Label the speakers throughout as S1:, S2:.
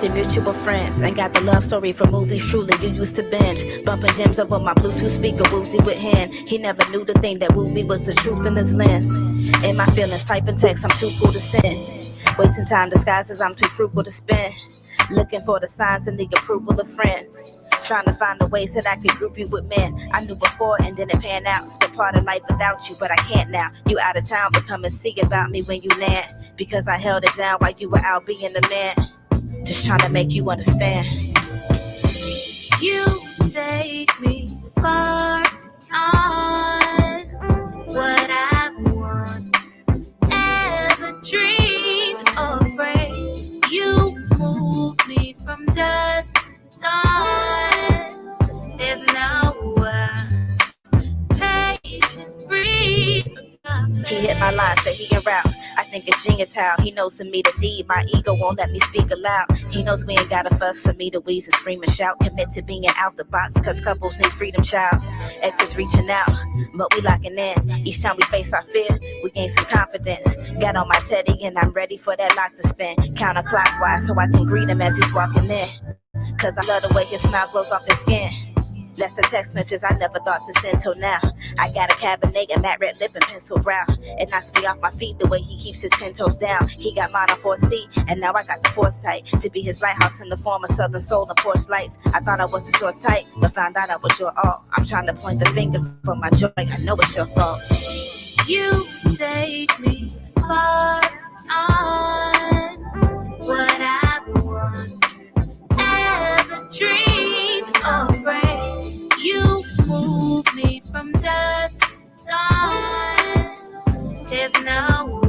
S1: through mutual friends. And got the love story from movies truly you used to binge. Bumping gems over my Bluetooth speaker, woozy with hand. He never knew the thing that wooed me was the truth in his lens. In my feelings, typing text, I'm too cool to send. Wasting time disguises, I'm too frugal to spend. Looking for the signs and the approval of friends. Trying to find the ways that I could group you with men I knew before and didn't pan out. Spent part of life without you, but I can't now. You out of town, but come and see about me when you land. Because I held it down while you were out being the man. Just trying to make you understand.
S2: You take me far on what I want, ever dream or pray. You move me from dusk to dawn. There's no patient free.
S1: He hit my line, said he en route. I think it's genius how he knows to meet a need. My ego won't let me speak aloud. He knows we ain't got a fuss for me to wheeze and scream and shout. Commit to being out the box, cause couples need freedom, child. Exes reaching out, but we locking in. Each time we face our fear, we gain some confidence. Got on my teddy and I'm ready for that lock to spin. Counterclockwise so I can greet him as he's walking in. Cause I love the way his smile glows off his skin. That's the text messages I never thought to send till now. I got a Cabernet, a matte red lip and pencil brow. It knocks me off my feet the way he keeps his 10 toes down. He got mine on 4C, and now I got the foresight to be his lighthouse in the form of Southern Soul and Porsche lights. I thought I wasn't your type, but found out I was your all. I'm trying to point the finger for my joy, I know it's your fault.
S2: You take me far on what I want, ever dream or pray. You move me from dusk to dawn. There's no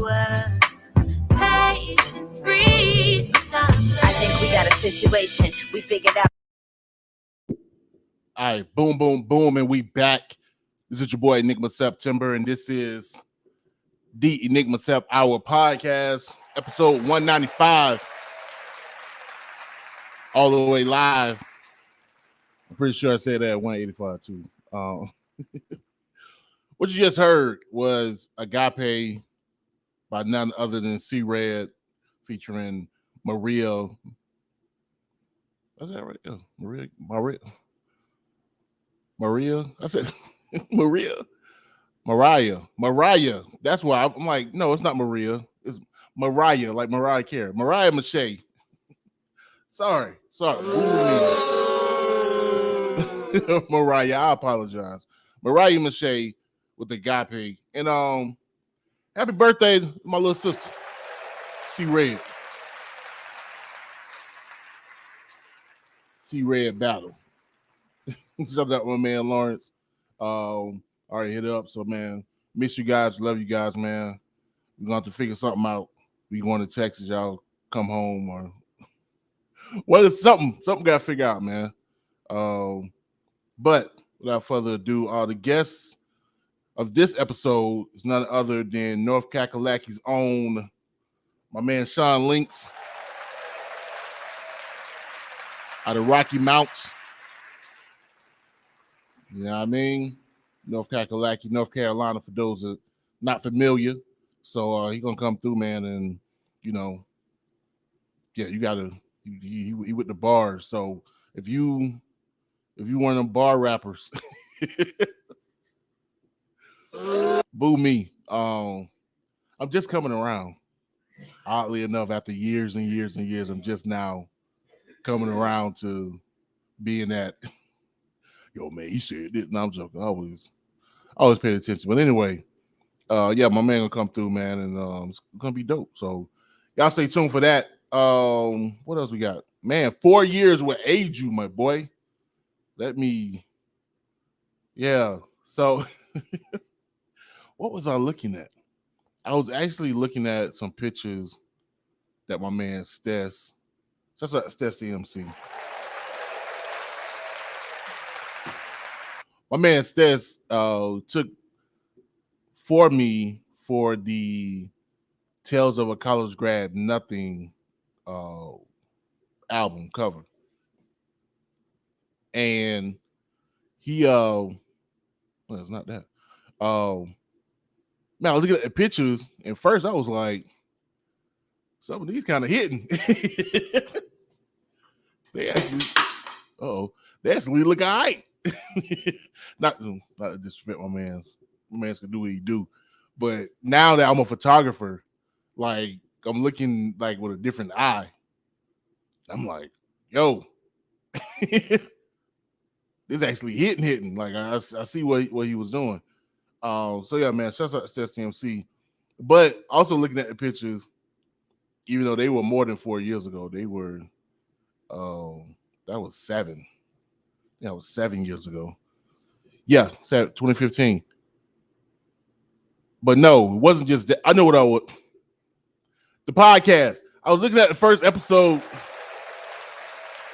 S2: patient free.
S1: I think we got a situation we figured out.
S3: All right, boom, boom, boom, and we back. This is your boy Enigma September, and this is the Enigma Sept Hour podcast, episode 195, all the way live. I'm pretty sure I said that at 185 too. What you just heard was Agape by none other than C-Red featuring Maria. That's that right? Yeah. Maria. I said Mariah. That's why I'm like, no, it's not Maria. It's Mariah, like Mariah Carey. Mariah Meshae. Sorry. Ooh, Mariah, I apologize. Mariah Meshae with Agape. And happy birthday to my little sister, C-Red. C-Red battle. Shout out to my man Lawrence. Already hit up. So man, miss you guys, love you guys, man. We're gonna have to figure something out. We going to Texas, y'all come home or what is something gotta figure out, man. But without further ado, the guests of this episode is none other than North Kakalaki's own, my man Sean Links out of Rocky Mounts. You know what I mean? North Kakalaki, North Carolina, for those that are not familiar. So he's gonna come through, man, and you know, yeah, you gotta he with the bars. So if you one of them bar rappers, boo me. I'm just coming around. Oddly enough, after years and years and years, I'm just now coming around to being that. Yo, man, he said this. No, I'm joking. I always paid attention. But anyway, yeah, my man gonna come through, man, and it's gonna be dope. So y'all stay tuned for that. What else we got? Man, 4 years will age you, my boy. Yeah. So what was I looking at? I was actually looking at some pictures that my man Stess, just like Stess the MC. My man Stess took for me for the Tales of a College Grad Nothing album cover. And he well, it's not that. Man, I was looking at the pictures, and first I was like, some of these kind of hitting. They actually, they actually look all right. not to disrespect my man's. My man's can do what he do, but now that I'm a photographer, like I'm looking like with a different eye. I'm like, yo, this actually hitting. Like I see what he was doing. So yeah, man, shouts out to STMC. But also looking at the pictures, even though they were more than 4 years ago, they were that was 7. Yeah, it was 7 years ago. Yeah, 2015. But no, it wasn't just that. I know what I would. The podcast. I was looking at the first episode.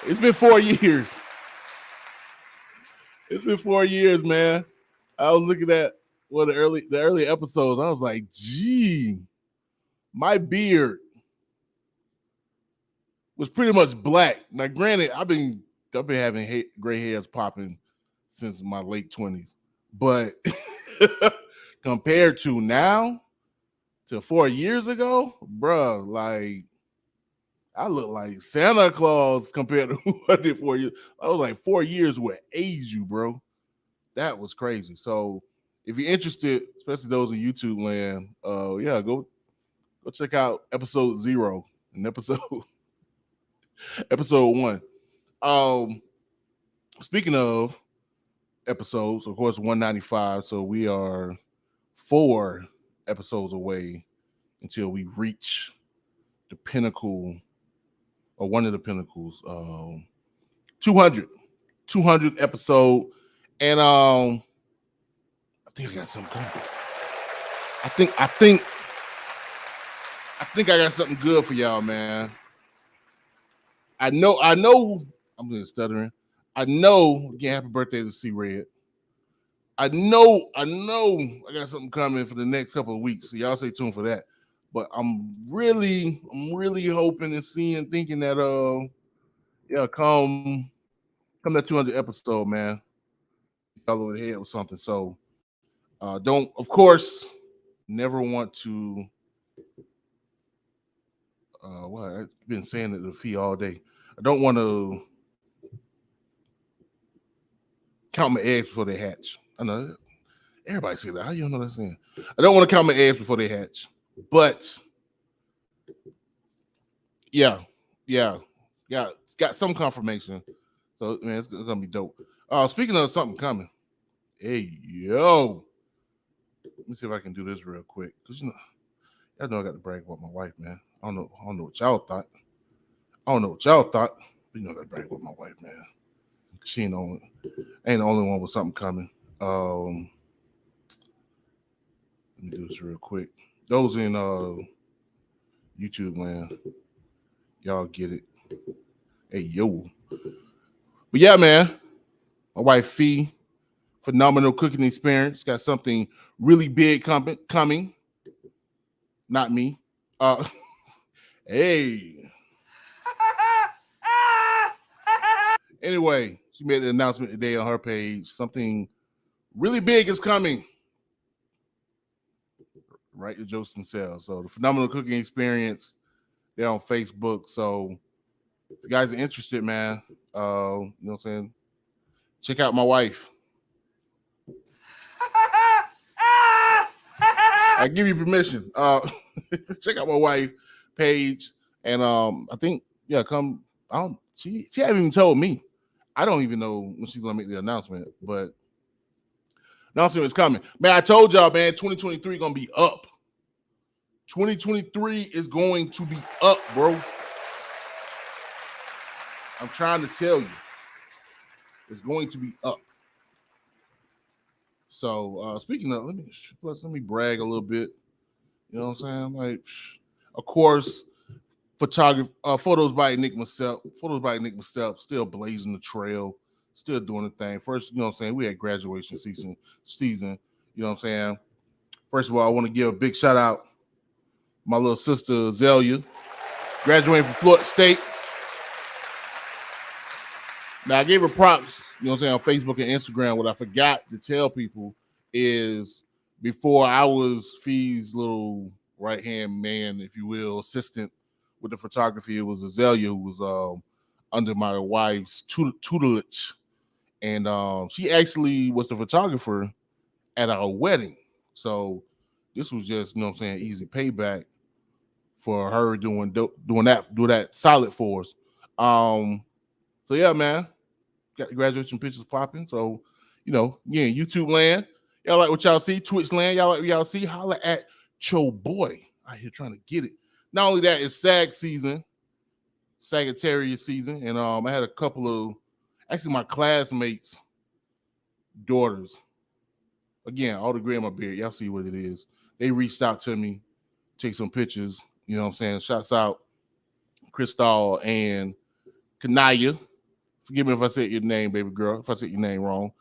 S3: It's been 4 years. It's been 4 years, man. I was looking at the early episodes. I was like, gee, my beard was pretty much black. Now, granted, I've been having gray hairs popping since my late 20s, but compared to now, to 4 years ago, bruh, like I look like Santa Claus compared to who I did 4 years. I was like 4 years would age you, bro. That was crazy. So if you're interested, especially those in YouTube land, yeah, go check out episode 0 and episode 1. Speaking of episodes, of course, 195. So we are 4 episodes away until we reach the pinnacle, or one of the pinnacles, 200 episode. And I think I got something coming. I think I got something good for y'all, man. I know I'm gonna stuttering. I know, again, happy birthday to C Red. I know I got something coming for the next couple of weeks. So y'all stay tuned for that. But I'm really hoping and thinking that come that 200 episode, man, y'all over the head with something. So don't, of course, never want to. Well, I've been saying it to the fee all day. I don't want to count my eggs before they hatch. I know everybody say that. How you know that saying? I don't want to count my eggs before they hatch. But yeah, got some confirmation. So man, it's gonna be dope. Speaking of something coming, hey yo, let me see if I can do this real quick. Cause y'all know I got to brag about my wife, man. I don't know what y'all thought. But you know I got to brag about my wife, man. She ain't the only one with something coming. Let me do this real quick. Those in YouTube land, y'all get it. Hey yo. But yeah, man, my wife Fee, phenomenal cooking experience. Got something really big coming. Not me. Hey. Anyway, she made an announcement today on her page. Something really big is coming. Right to jokes themselves. So the phenomenal cooking experience, they're on Facebook. So if you guys are interested, man, you know what I'm saying? Check out my wife. I give you permission. Check out my wife page. And I think, come. She haven't even told me. I don't even know when she's gonna make the announcement, but announcement is coming. Man, I told y'all, man, 2023 gonna be up. 2023 is going to be up, bro. I'm trying to tell you. It's going to be up. So speaking of, let me brag a little bit. You know what I'm saying? Like, of course, photos by Enigma Sept, still blazing the trail, still doing the thing. First, you know what I'm saying, we had graduation season, you know what I'm saying? First of all, I want to give a big shout out my little sister Azalea, graduating from Florida State. Now I gave her props, you know what I'm saying, on Facebook and Instagram. What I forgot to tell people is before I was Fee's little right-hand man, if you will, assistant with the photography, it was Azalea who was under my wife's tutelage. And she actually was the photographer at our wedding. So this was just, easy payback for her doing that solid for us. So yeah, man, got the graduation pictures popping. So, YouTube land. Y'all like what y'all see? Twitch land. Y'all like what y'all see? Holla at Cho Boy out here trying to get it. Not only that, it's Sagittarius season. And I had a couple of, actually my classmates' daughters. Again, all the gray in my beard. Y'all see what it is. They reached out to me, take some pictures. You know what I'm saying? Shouts out Crystal and Kanaya. Forgive me if I said your name, baby girl, if I said your name wrong.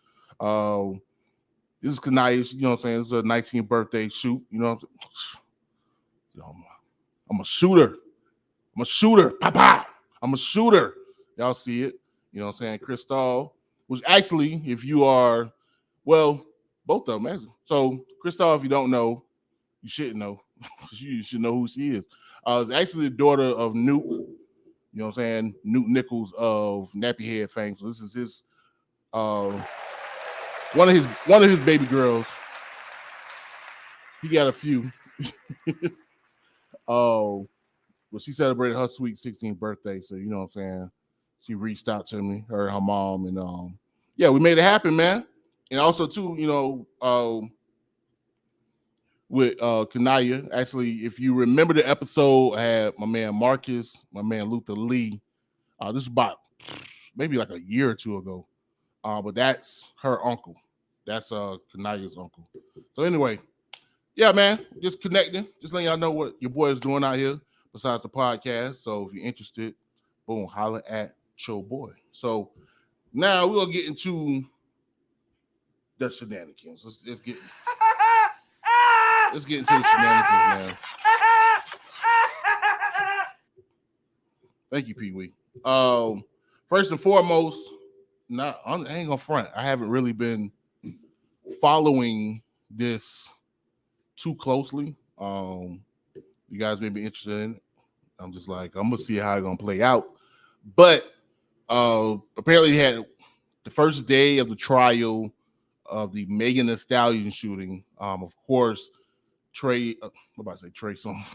S3: This is Kanaya, you know what I'm saying? It's a 19th birthday shoot, you know what I'm saying? I'm a shooter. Papa. I'm a shooter. Y'all see it. You know what I'm saying? Crystal, which actually, if you are, well, both of them, actually. So, Crystal, if you don't know, you should know. You should know who she is. It's actually the daughter of Newt. You know what I'm saying? Newt Nichols of Nappy Head fame. So this is his one of his baby girls. He got a few. Well, she celebrated her sweet 16th birthday. So you know what I'm saying? She reached out to me, her and her mom, and yeah, we made it happen, man. And also too, with Kanaya. Actually, if you remember the episode, I had my man Marcus, my man Luther Lee. This is about maybe like a year or two ago. But that's her uncle. That's Kanaya's uncle. So anyway, yeah, man, just connecting. Just letting y'all know what your boy is doing out here besides the podcast. So if you're interested, boom, holla at Cho Boy. So now we're gonna get into the shenanigans. Let's get into the shenanigans, man. Thank you, Pee Wee. First and foremost, I ain't gonna front. I haven't really been following this too closely. You guys may be interested in it. I'm just like, I'm gonna see how it's gonna play out. But apparently, he had the first day of the trial of the Megan Thee Stallion shooting. Of course, Trey Songz.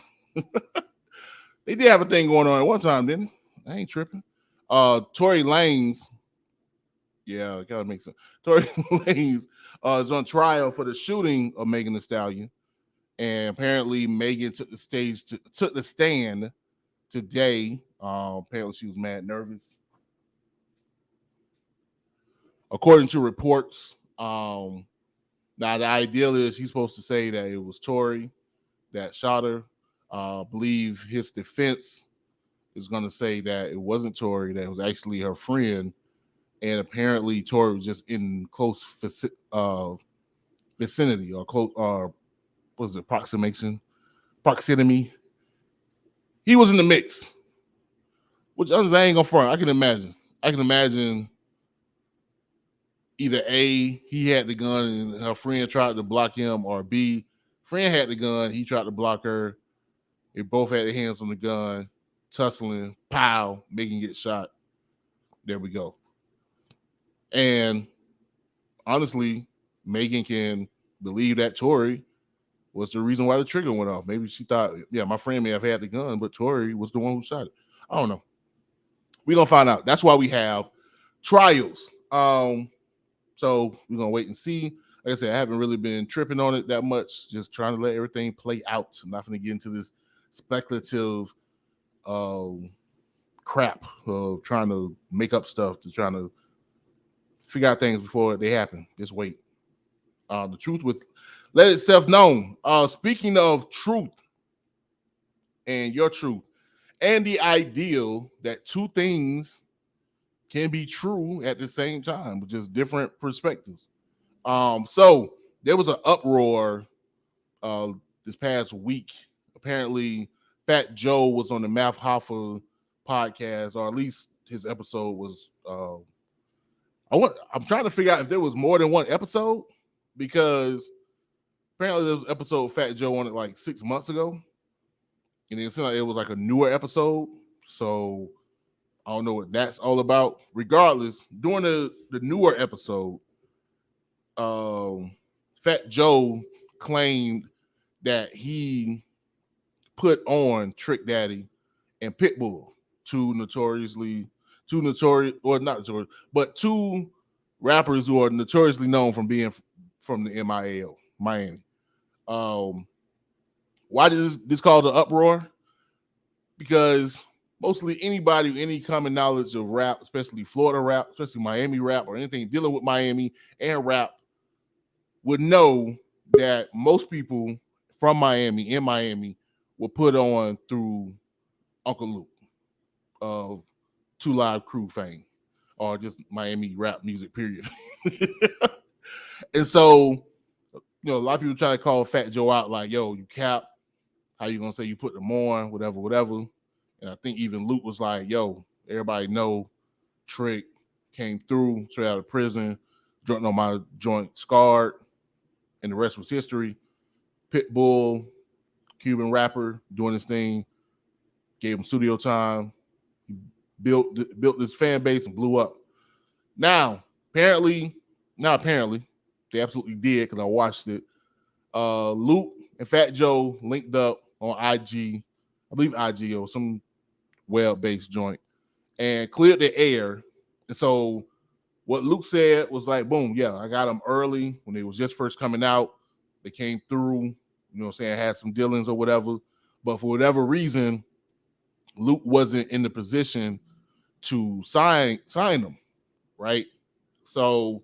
S3: They did have a thing going on at one time, didn't they? I ain't tripping. Tory Lanez, yeah, it kind of makes sense. Tory Lanez is on trial for the shooting of Megan Thee Stallion, and apparently Megan took the stand today. Apparently she was mad nervous, according to reports. Now the ideal is he's supposed to say that it was Tory that shot her. Believe his defense is going to say that it wasn't Tory, that it was actually her friend, and apparently Tory was just in close vicinity or close, was it proximity? He was in the mix, which others I ain't gonna front. I can imagine either A, he had the gun and her friend tried to block him, or B, friend had the gun, he tried to block her. They both had their hands on the gun, tussling, pow, Megan get shot. There we go. And honestly, Megan can believe that Tory was the reason why the trigger went off. Maybe she thought, yeah, my friend may have had the gun, but Tory was the one who shot it. I don't know. We're going to find out. That's why we have trials. So we're going to wait and see. Like I said, I haven't really been tripping on it that much, just trying to let everything play out. I'm not going to get into this speculative crap of trying to make up stuff, to trying to figure out things before they happen. Just wait. The truth with let itself known. Speaking of truth and your truth and the ideal that two things can be true at the same time, with just different perspectives. So there was an uproar this past week. Apparently, Fat Joe was on the Math Hoffa podcast, or at least his episode was. I'm trying to figure out if there was more than one episode, because apparently there was an episode Fat Joe on it like 6 months ago, and it seemed like it was like a newer episode. So I don't know what that's all about. Regardless, during the newer episode, Fat Joe claimed that he put on Trick Daddy and Pitbull, two notorious, or not notorious, but two rappers who are notoriously known from being from the MIL, Miami. Why does this cause an uproar? Because mostly anybody with any common knowledge of rap, especially Florida rap, especially Miami rap, or anything dealing with Miami and rap, would know that most people from Miami, in Miami, were put on through Uncle Luke of Two Live Crew fame, or just Miami rap music, period. And so, a lot of people try to call Fat Joe out like, yo, you cap. How you gonna say you put them on, whatever. And I think even Luke was like, yo, everybody know Trick came through straight out of prison, drunk on my joint, scarred, and the rest was history. Pitbull, Cuban rapper, doing his thing, gave him studio time, built this fan base and blew up. Now, apparently, they absolutely did because I watched it. Luke and Fat Joe linked up on IG, I believe IG or some web-based joint, and cleared the air. And so what Luke said was like, boom, yeah, I got them early when they was just first coming out. They came through, had some dealings or whatever. But for whatever reason, Luke wasn't in the position to sign them, right? So,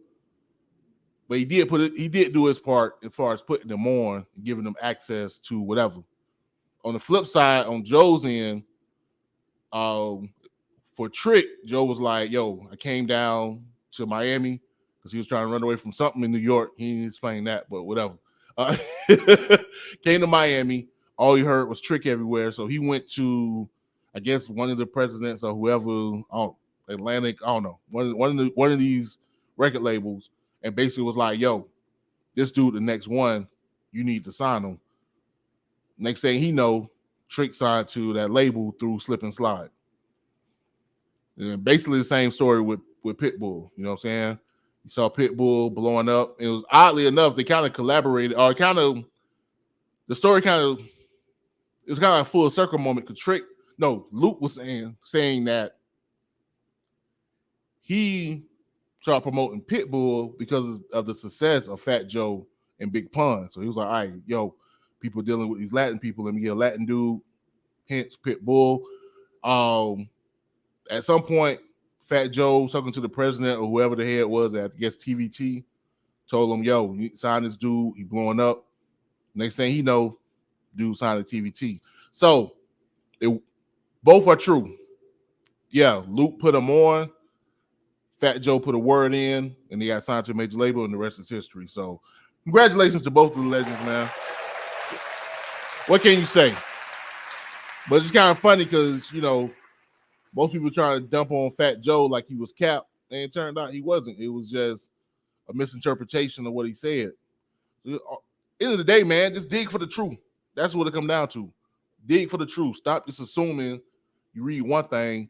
S3: but he did do his part as far as putting them on and giving them access to whatever. On the flip side, on Joe's end, for Trick, Joe was like, yo, I came down to Miami because he was trying to run away from something in New York. He didn't explain that, but whatever. Came to Miami. All he heard was Trick everywhere. So he went to, I guess, one of the presidents or whoever, Atlantic, I don't know, one of these record labels, and basically was like, yo, this dude, the next one, you need to sign him. Next thing he know, Trick signed to that label through Slip and Slide. And basically the same story with Pitbull. You know what I'm saying? You saw Pitbull blowing up. It was oddly enough, they kind of collaborated, or the story it was kind of a full circle moment because Luke was saying that he started promoting Pitbull because of the success of Fat Joe and Big Pun. So he was like, all right, yo, people dealing with these Latin people, let me get a Latin dude, hence Pitbull. At some point, Fat Joe talking to the president or whoever the head was at, I guess, TVT, told him, yo, you sign this dude, he blowing up. Next thing he know, dude signed to TVT. So both are true. Yeah, Luke put him on, Fat Joe put a word in, and he got signed to a major label, and the rest is history. So congratulations to both of the legends, man. What can you say? But it's kind of funny because, most people trying to dump on Fat Joe like he was Cap, and it turned out he wasn't. It was just a misinterpretation of what he said. End of the day, man, just dig for the truth. That's what it comes down to. Dig for the truth. Stop just assuming you read one thing.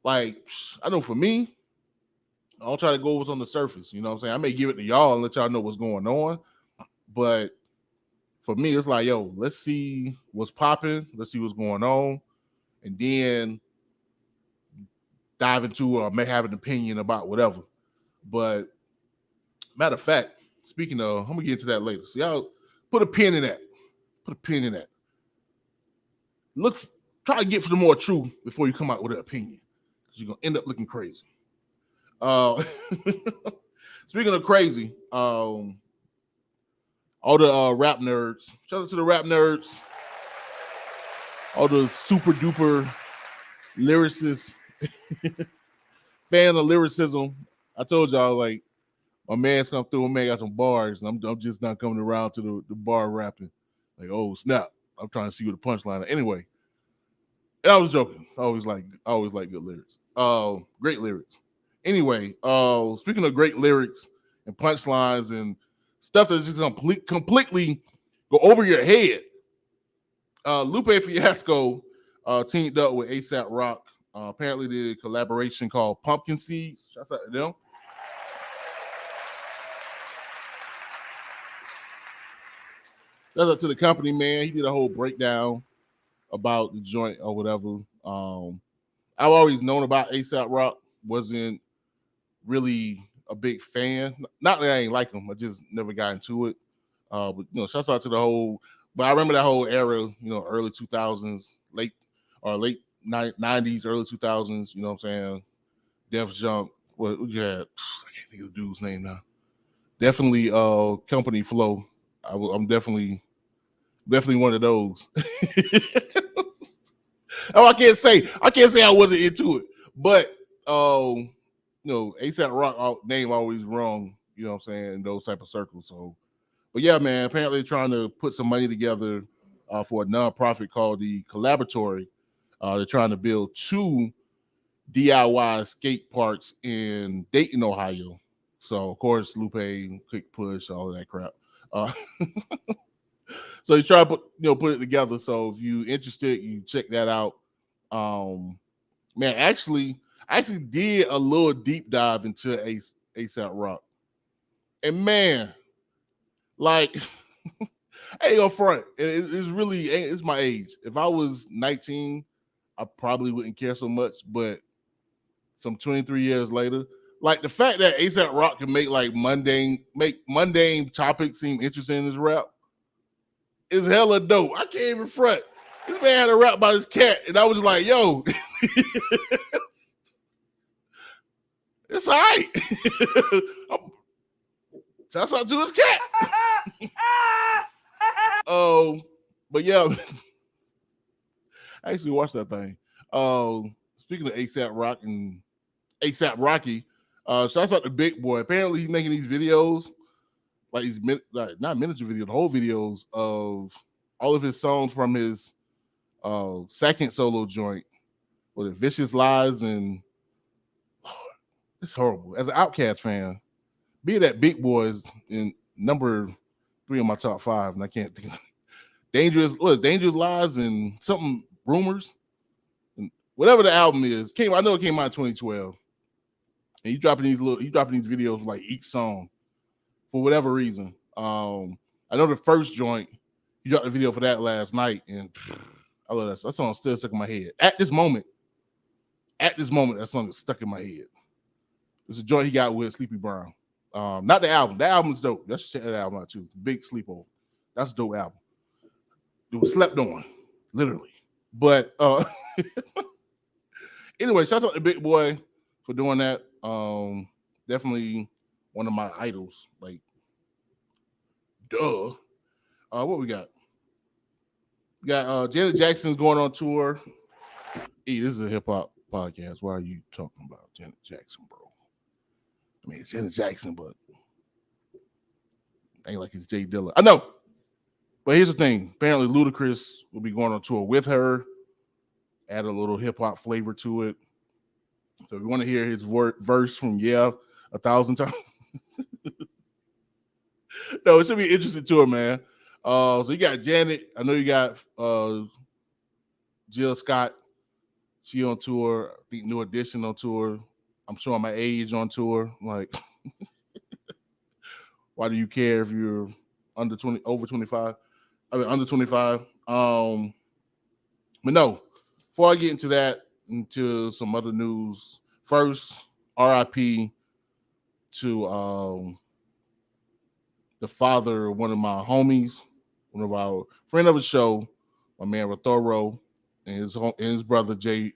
S3: Like, I know for me, I don't try to go what's on the surface. You know what I'm saying? I may give it to y'all and let y'all know what's going on. But for me, it's like, yo, let's see what's popping. Let's see what's going on. And then dive into or may have an opinion about whatever. But matter of fact, speaking of, I'm going to get into that later. So y'all put a pin in that. Put a pin in that. Try to get for the more truth before you come out with an opinion. Because you're going to end up looking crazy. Speaking of crazy, all the rap nerds, shout out to the rap nerds, all the super duper lyricists, fan of lyricism. I told y'all, like, my man's come through and man got some bars, and I'm just not coming around to the bar rapping. Like, oh snap, I'm trying to see what the punchline is. Anyway, and I was joking. I always like good lyrics. Great lyrics. Anyway, speaking of great lyrics and punchlines and stuff that's just completely go over your head, Lupe Fiasco teamed up with ASAP Rock Apparently, the collaboration called Pumpkin Seeds. Shout out to them. Shout out to the company, man. He did a whole breakdown about the joint or whatever. I've always known about ASAP Rock. Wasn't really a big fan. Not that I ain't like him. I just never got into it. But shouts out to the whole. But I remember that whole era. Early 2000s, late 90s, early 2000s. You know what I'm saying? Def Jump. What you had? I can't think of the dude's name now. Definitely, Company Flow. I'm definitely one of those. I can't say I wasn't into it, but ASAP Rock name always wrong. You know what I'm saying, in those type of circles. So, but yeah, man. Apparently, trying to put some money together for a nonprofit called the Collaboratory. They're trying to build 2 DIY skate parks in Dayton, Ohio. So, of course, Lupe, Quick Push, all of that crap. So you try to put it together. So if you interested, you check that out. Man, actually, I did a little deep dive into ASAP Rock, and man, like, I ain't gonna front. It's my age. If I was 19, I probably wouldn't care so much. But some 23 years later, like the fact that ASAP Rock can make mundane topics seem interesting in his rap is hella dope. I can't even front. This man had a rap about his cat, and I was like, yo, it's all right. Shouts out to his cat. But yeah, I actually watched that thing. Speaking of ASAP Rock and ASAP Rocky, shouts out to Big Boy. Apparently, he's making these videos, like these not miniature videos, the whole videos of all of his songs from his second solo joint, with Vicious Lies, and it's horrible. As an Outkast fan, being that Big Boy is in number 3 on my top 5, and I can't think of Dangerous Lies and something Rumors, and whatever the album is. I know it came out in 2012, and you dropping these videos like each song for whatever reason. I know the first joint, you dropped the video for that last night, and I love that. That song still stuck in my head. At this moment, that song is stuck in my head. It's a joint he got with Sleepy Brown. Not the album. That album is dope. Let's check that album out too. Big Sleepover. That's a dope album. It was slept on, literally. But anyway, shout out to Big Boy for doing that. Definitely one of my idols. Like, duh. What we got? We got Janet Jackson's going on tour. Hey, this is a hip hop podcast. Why are you talking about Janet Jackson, bro? I mean, it's Janet Jackson, but ain't like it's Jay Dilla. I know. But here's the thing. Apparently, Ludacris will be going on tour with her. Add a little hip hop flavor to it. So if you want to hear his verse from 1,000 times. No, it should be interesting to her, man. So you got Janet. I know you got Jill Scott. She on tour. I think New Edition on tour. I'm showing my age on tour. Like, why do you care if you're under 20, over 25? I mean, under 25. But no, before I get into that, into some other news, first, RIP to the father of one of my homies, one of our friend of the show, my man Rothoro, and his brother Jay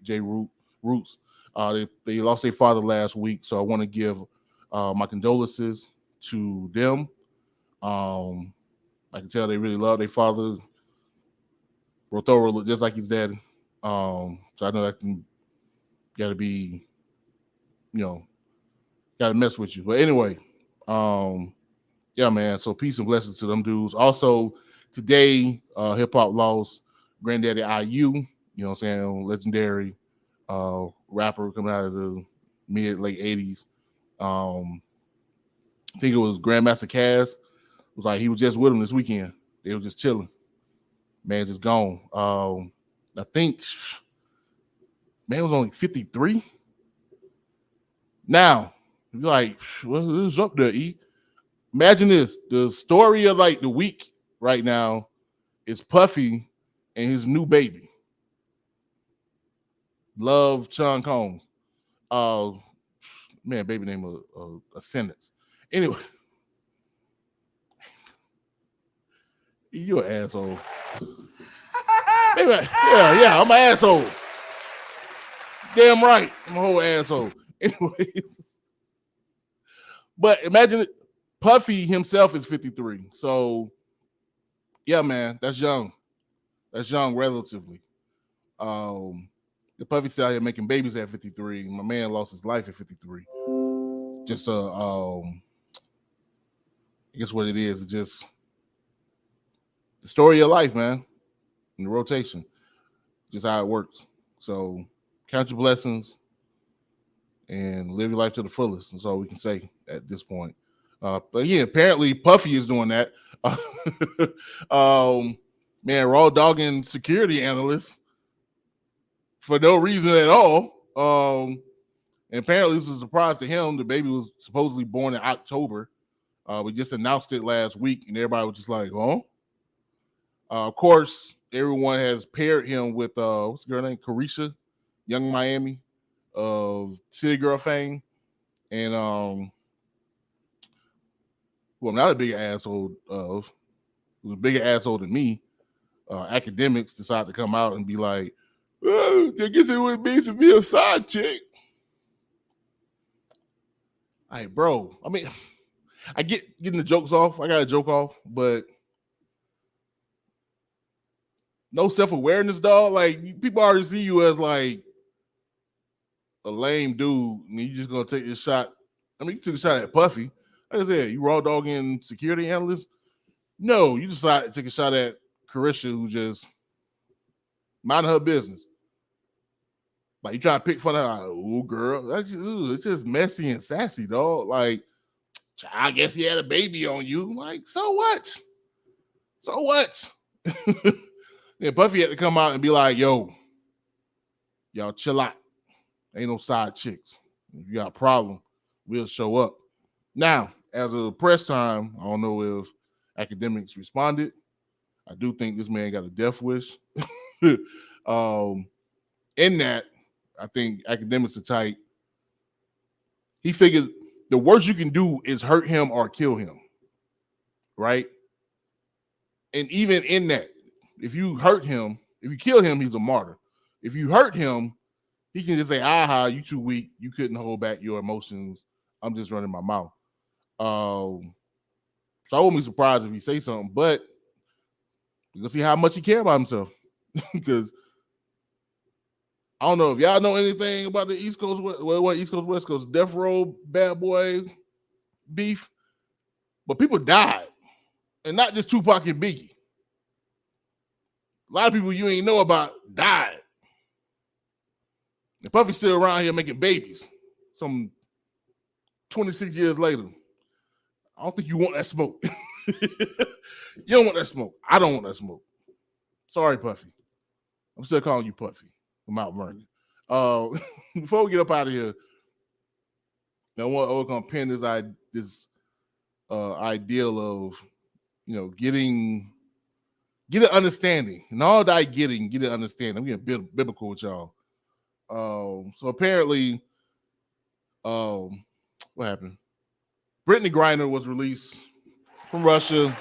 S3: Roots. They lost their father last week, so I want to give my condolences to them. I can tell they really love their father. Rothoro looked just like his daddy. So I know that can gotta be, gotta mess with you. But anyway, yeah, man. So peace and blessings to them dudes. Also, today, hip hop lost Granddaddy I.U. You know what I'm saying? Legendary rapper coming out of the late 80s. I think it was Grandmaster Caz. It was like he was just with him this weekend. They were just chilling. Man, just gone. I think, Man was only 53. Now, you're like, what is up there, E? Imagine this. The story of like the week right now is Puffy and his new baby. Love Sean Combs. Man, baby name a sentence. Anyway, you an asshole. Maybe, yeah, I'm an asshole. Damn right, I'm a whole asshole. Anyway, but imagine Puffy himself is 53. So, yeah, man, that's young. That's young relatively. The Puffy still out here making babies at 53. My man lost his life at 53. Just I guess what it is just the story of life, man. In the rotation. Just how it works. So count your blessings and live your life to the fullest. That's all we can say at this point. But yeah, apparently Puffy is doing that. Man, raw dogging security analyst for no reason at all. And apparently this was a surprise to him. The baby was supposedly born in October. We just announced it last week, and everybody was just like, huh? Of course, everyone has paired him with, what's the girl name? Carisha, Young Miami of City Girl fame. And, well, I'm not a bigger asshole of, who's a bigger asshole than me. Academics decide to come out and be like, oh, I guess it would be to be a side chick. Hey, bro. I mean, I get getting the jokes off. I got a joke off, but no self-awareness, dog. Like, people already see you as like a lame dude, and you just gonna take this shot. I mean, you took a shot at Puffy. Like I said, you raw dogging security analyst. No, you decided to take a shot at Carisha, who just minding her business. Like, you trying to pick fun of her, like, oh, girl. That's just, it's just messy and sassy, dog. Like, I guess he had a baby on you. Like, so what? So what? Then Puffy had to come out and be like, yo, y'all chill out. Ain't no side chicks. If you got a problem, we'll show up. Now, as a press time, I don't know if academics responded. I do think this man got a death wish. In that, I think academics are tight. He figured the worst you can do is hurt him or kill him, right? And even in that, if you hurt him, if you kill him, he's a martyr. If you hurt him, he can just say, aha, you too weak. You couldn't hold back your emotions. I'm just running my mouth. So I wouldn't be surprised if he say something, but we're going to see how much he care about himself. Because I don't know if y'all know anything about the East Coast, what East Coast, West Coast, Death Row, Bad Boy beef, but people died. And not just Tupac and Biggie. A lot of people you ain't know about died. And Puffy's still around here making babies. Some 26 years later. I don't think you want that smoke. You don't want that smoke. I don't want that smoke. Sorry, Puffy. I'm still calling you Puffy from Mount Vernon. Before we get up out of here, I want to pin this ideal of, you know, get an understanding. And all that get an understanding. I'm getting biblical with y'all. So apparently, what happened? Brittney Griner was released from Russia. Of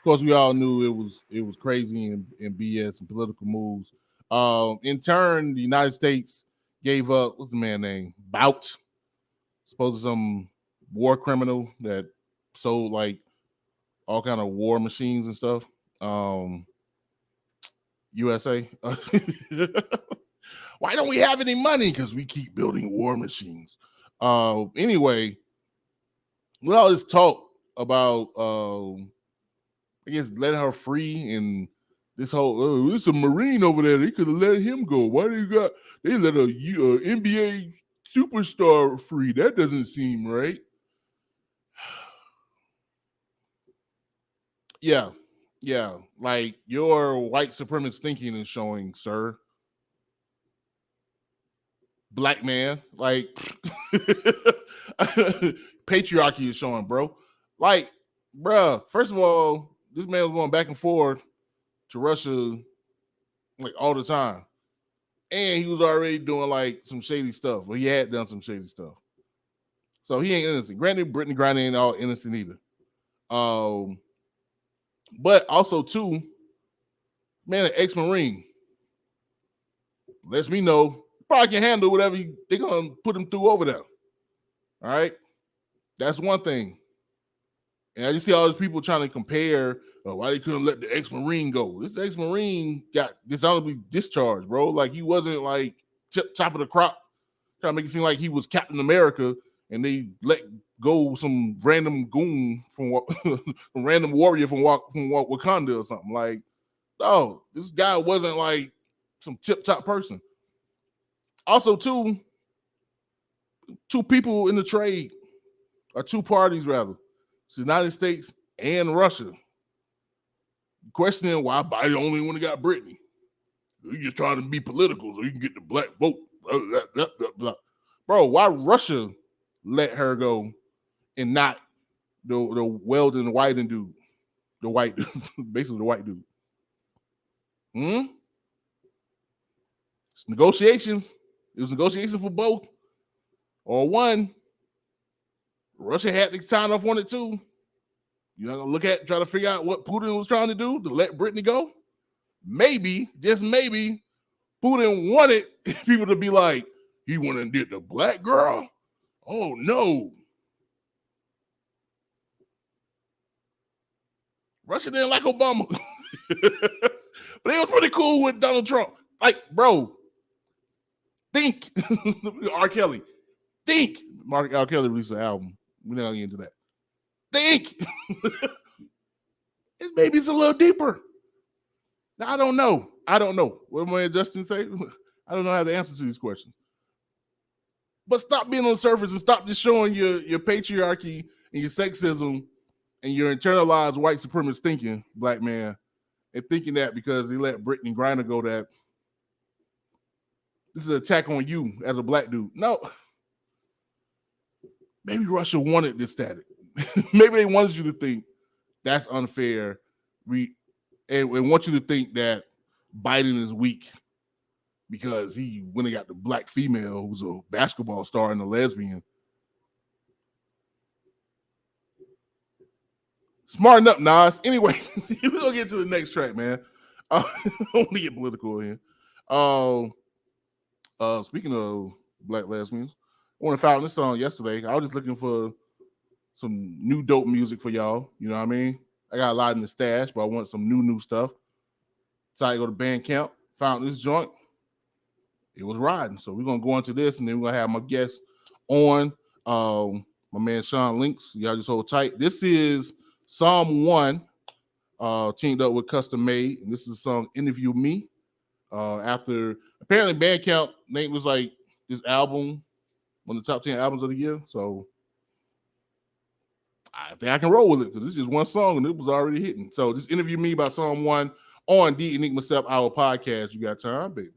S3: course, we all knew it was crazy and BS and political moves. In turn, the United States gave up, what's the man name? Bout. Supposed to some war criminal that sold like all kind of war machines and stuff. USA. Why don't we have any money? Because we keep building war machines. Anyway, with all this talk about I guess letting her free and this whole it's a Marine over there. They could have let him go. Why they let a NBA superstar free? That doesn't seem right. Yeah. Yeah, like your white supremacist thinking is showing, sir. Black man, like patriarchy is showing, bro. Like, bruh, first of all, this man was going back and forth to Russia like all the time. And he was already doing like some shady stuff. Well, he had done some shady stuff. So he ain't innocent. Granted, Brittney Griner ain't all innocent either. But also too, man, an ex-Marine lets me know probably can handle whatever they're gonna put him through over there. All right, that's one thing. And I just see all these people trying to compare why they couldn't let the ex-Marine go. This ex-Marine got dishonorably discharged, bro. Like he wasn't like top of the crop, trying to make it seem like he was Captain America, and they let go some random goon from some random warrior from Wakanda or something. Like, oh, this guy wasn't like some tip-top person. Also, two people in the trade, or two parties rather, the United States and Russia, questioning why Biden only one that got Brittney. You just trying to be political so you can get the black vote. Blah, blah, blah, blah. Bro, why Russia let her go and not the Weldon Whiten dude, the white dude, basically the white dude? It's negotiations. It was negotiations for both. Or one, Russia had to sign off on it too. You're not gonna try to figure out what Putin was trying to do to let Brittney go? Maybe, just maybe, Putin wanted people to be like, he went and did the black girl? Oh no. Russia didn't like Obama. But they was pretty cool with Donald Trump. Like, bro, think. R. Kelly. Think. R. Kelly released an album. We're not gonna get into that. Think. This baby's a little deeper. Now, I don't know. What did my Justin say? I don't know how to answer to these questions. But stop being on the surface and stop just showing your patriarchy and your sexism and your internalized white supremacist thinking, black man, and thinking that because they let Brittney Griner go that this is an attack on you as a black dude. No. Maybe Russia wanted this static. Maybe they wanted you to think that's unfair and want you to think that Biden is weak because he went and got the black female who's a basketball star and a lesbian. Smarten up, Nas. Anyway, we're going to get to the next track, man. I want to get political here. Speaking of black lesbians, I want to find this song yesterday. I was just looking for some new dope music for y'all. You know what I mean? I got a lot in the stash, but I want some new stuff. So I go to Bandcamp, found this joint. It was riding. So we're going to go into this, and then we're going to have my guest on, my man Sean Links. Y'all just hold tight. This is Psalm 1, teamed up with Custom Made. And this is the song Interview Me. After, apparently Bandcamp, Nate was like, this album, one of the top 10 albums of the year. So I think I can roll with it because it's just one song and it was already hitting. So just Interview Me by Psalm 1 on the Enigma Sept Hour podcast. You got time, baby.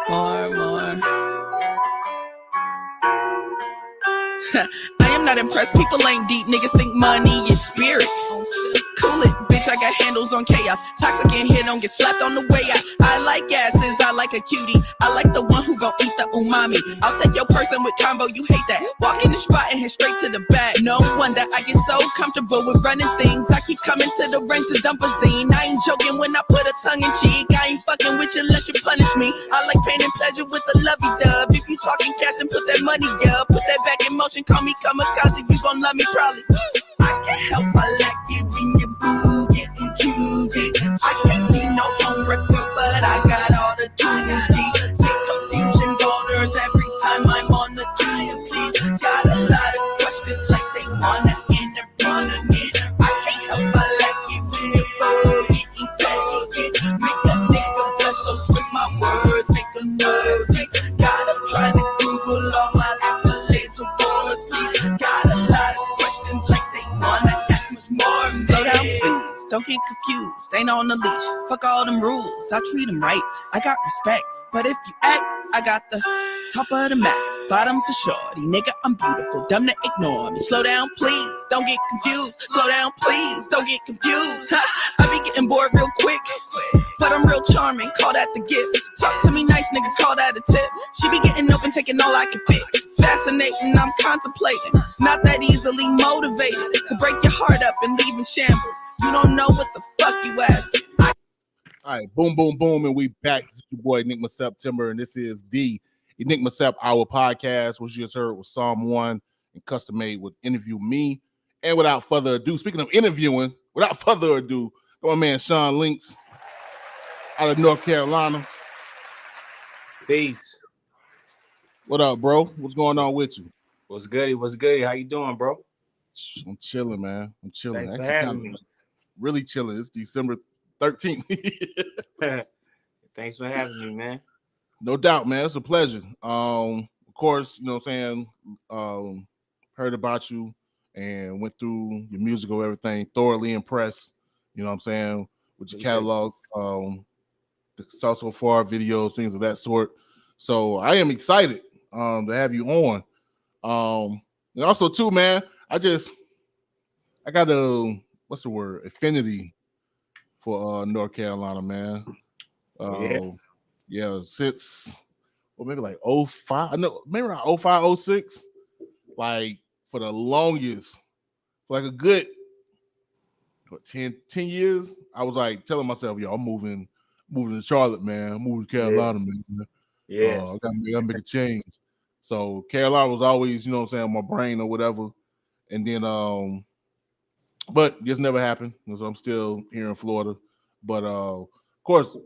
S4: More. I am not impressed. People ain't deep. Niggas think money is spirit. Cool it, bitch. I got handles on chaos. Toxic in here, don't get slapped on the way out. I like asses, I like a cutie. I like the one who gon' eat the umami. I'll take your person with combo, you hate that. Walk in the spot and head straight to the back. No wonder I get so comfortable with running things. I keep coming to the range to dump a zine. I ain't joking when I put a tongue in cheek. I ain't fucking with you unless you punish me. I like pain and pleasure with a lovey-dove. If you talking cash, then put that money up. Put that back in motion, call me kamikaze. You gon' love me probably. I can't help I like it when you boo, getting choosy. I can't be no home recruit, but I got all the tools. Big confusion borders every time I'm on the tube, please. Got a lot of questions like they wanna interview me. I can't help I like it when you boo, getting cozy. Make a nigga blush so switch my words. on the leash. Fuck all them rules, I treat them right. I got respect, but if you act, I got the top of the map, bottom for shorty. Nigga, I'm beautiful, dumb to ignore me. Slow down, please, don't get confused. Slow down, please, don't get confused. I be getting bored real quick, but I'm real charming, call that the gift. Talk to me nice, nigga, call that a tip. She be getting up and taking all I can fit. Fascinating, I'm contemplating, not that easily motivated to break your heart up and leave in shambles. You don't know what the fuck you ask.
S3: All right, boom, boom, boom, and we back. This is your boy Enigma September, and this is the Enigma Sept Hour podcast, which you just heard was Psalm 1 and custom made with Interview Me. And without further ado, speaking of interviewing, without further ado, my man Sean Links out of North Carolina.
S5: Peace.
S3: What up, bro? What's going on with you?
S5: What's goody? What's goody? How you doing, bro?
S3: I'm chilling, man. I'm chilling.
S5: Thanks for having me.
S3: Really chilling. It's December 13th.
S5: Thanks for having me, man.
S3: No doubt, man. It's a pleasure. Of course, you know what I'm saying? Heard about you and went through your musical everything. Thoroughly impressed, you know what I'm saying, with your catalog. It's also far videos, things of that sort. So I am excited to have you on. And also too, man, I got a what's the word? Affinity for North Carolina, man. Yeah, since maybe like 05. I know maybe around 05, 06. Like for the longest, for like a good 10 years, I was like telling myself, yo, I'm moving to Charlotte, man. I'm moving to Carolina, man.
S5: Yeah.
S3: I gotta make a change. So Carolina was always, you know what I'm saying, on my brain or whatever. And then but just never happened. So I'm still here in Florida. But of course,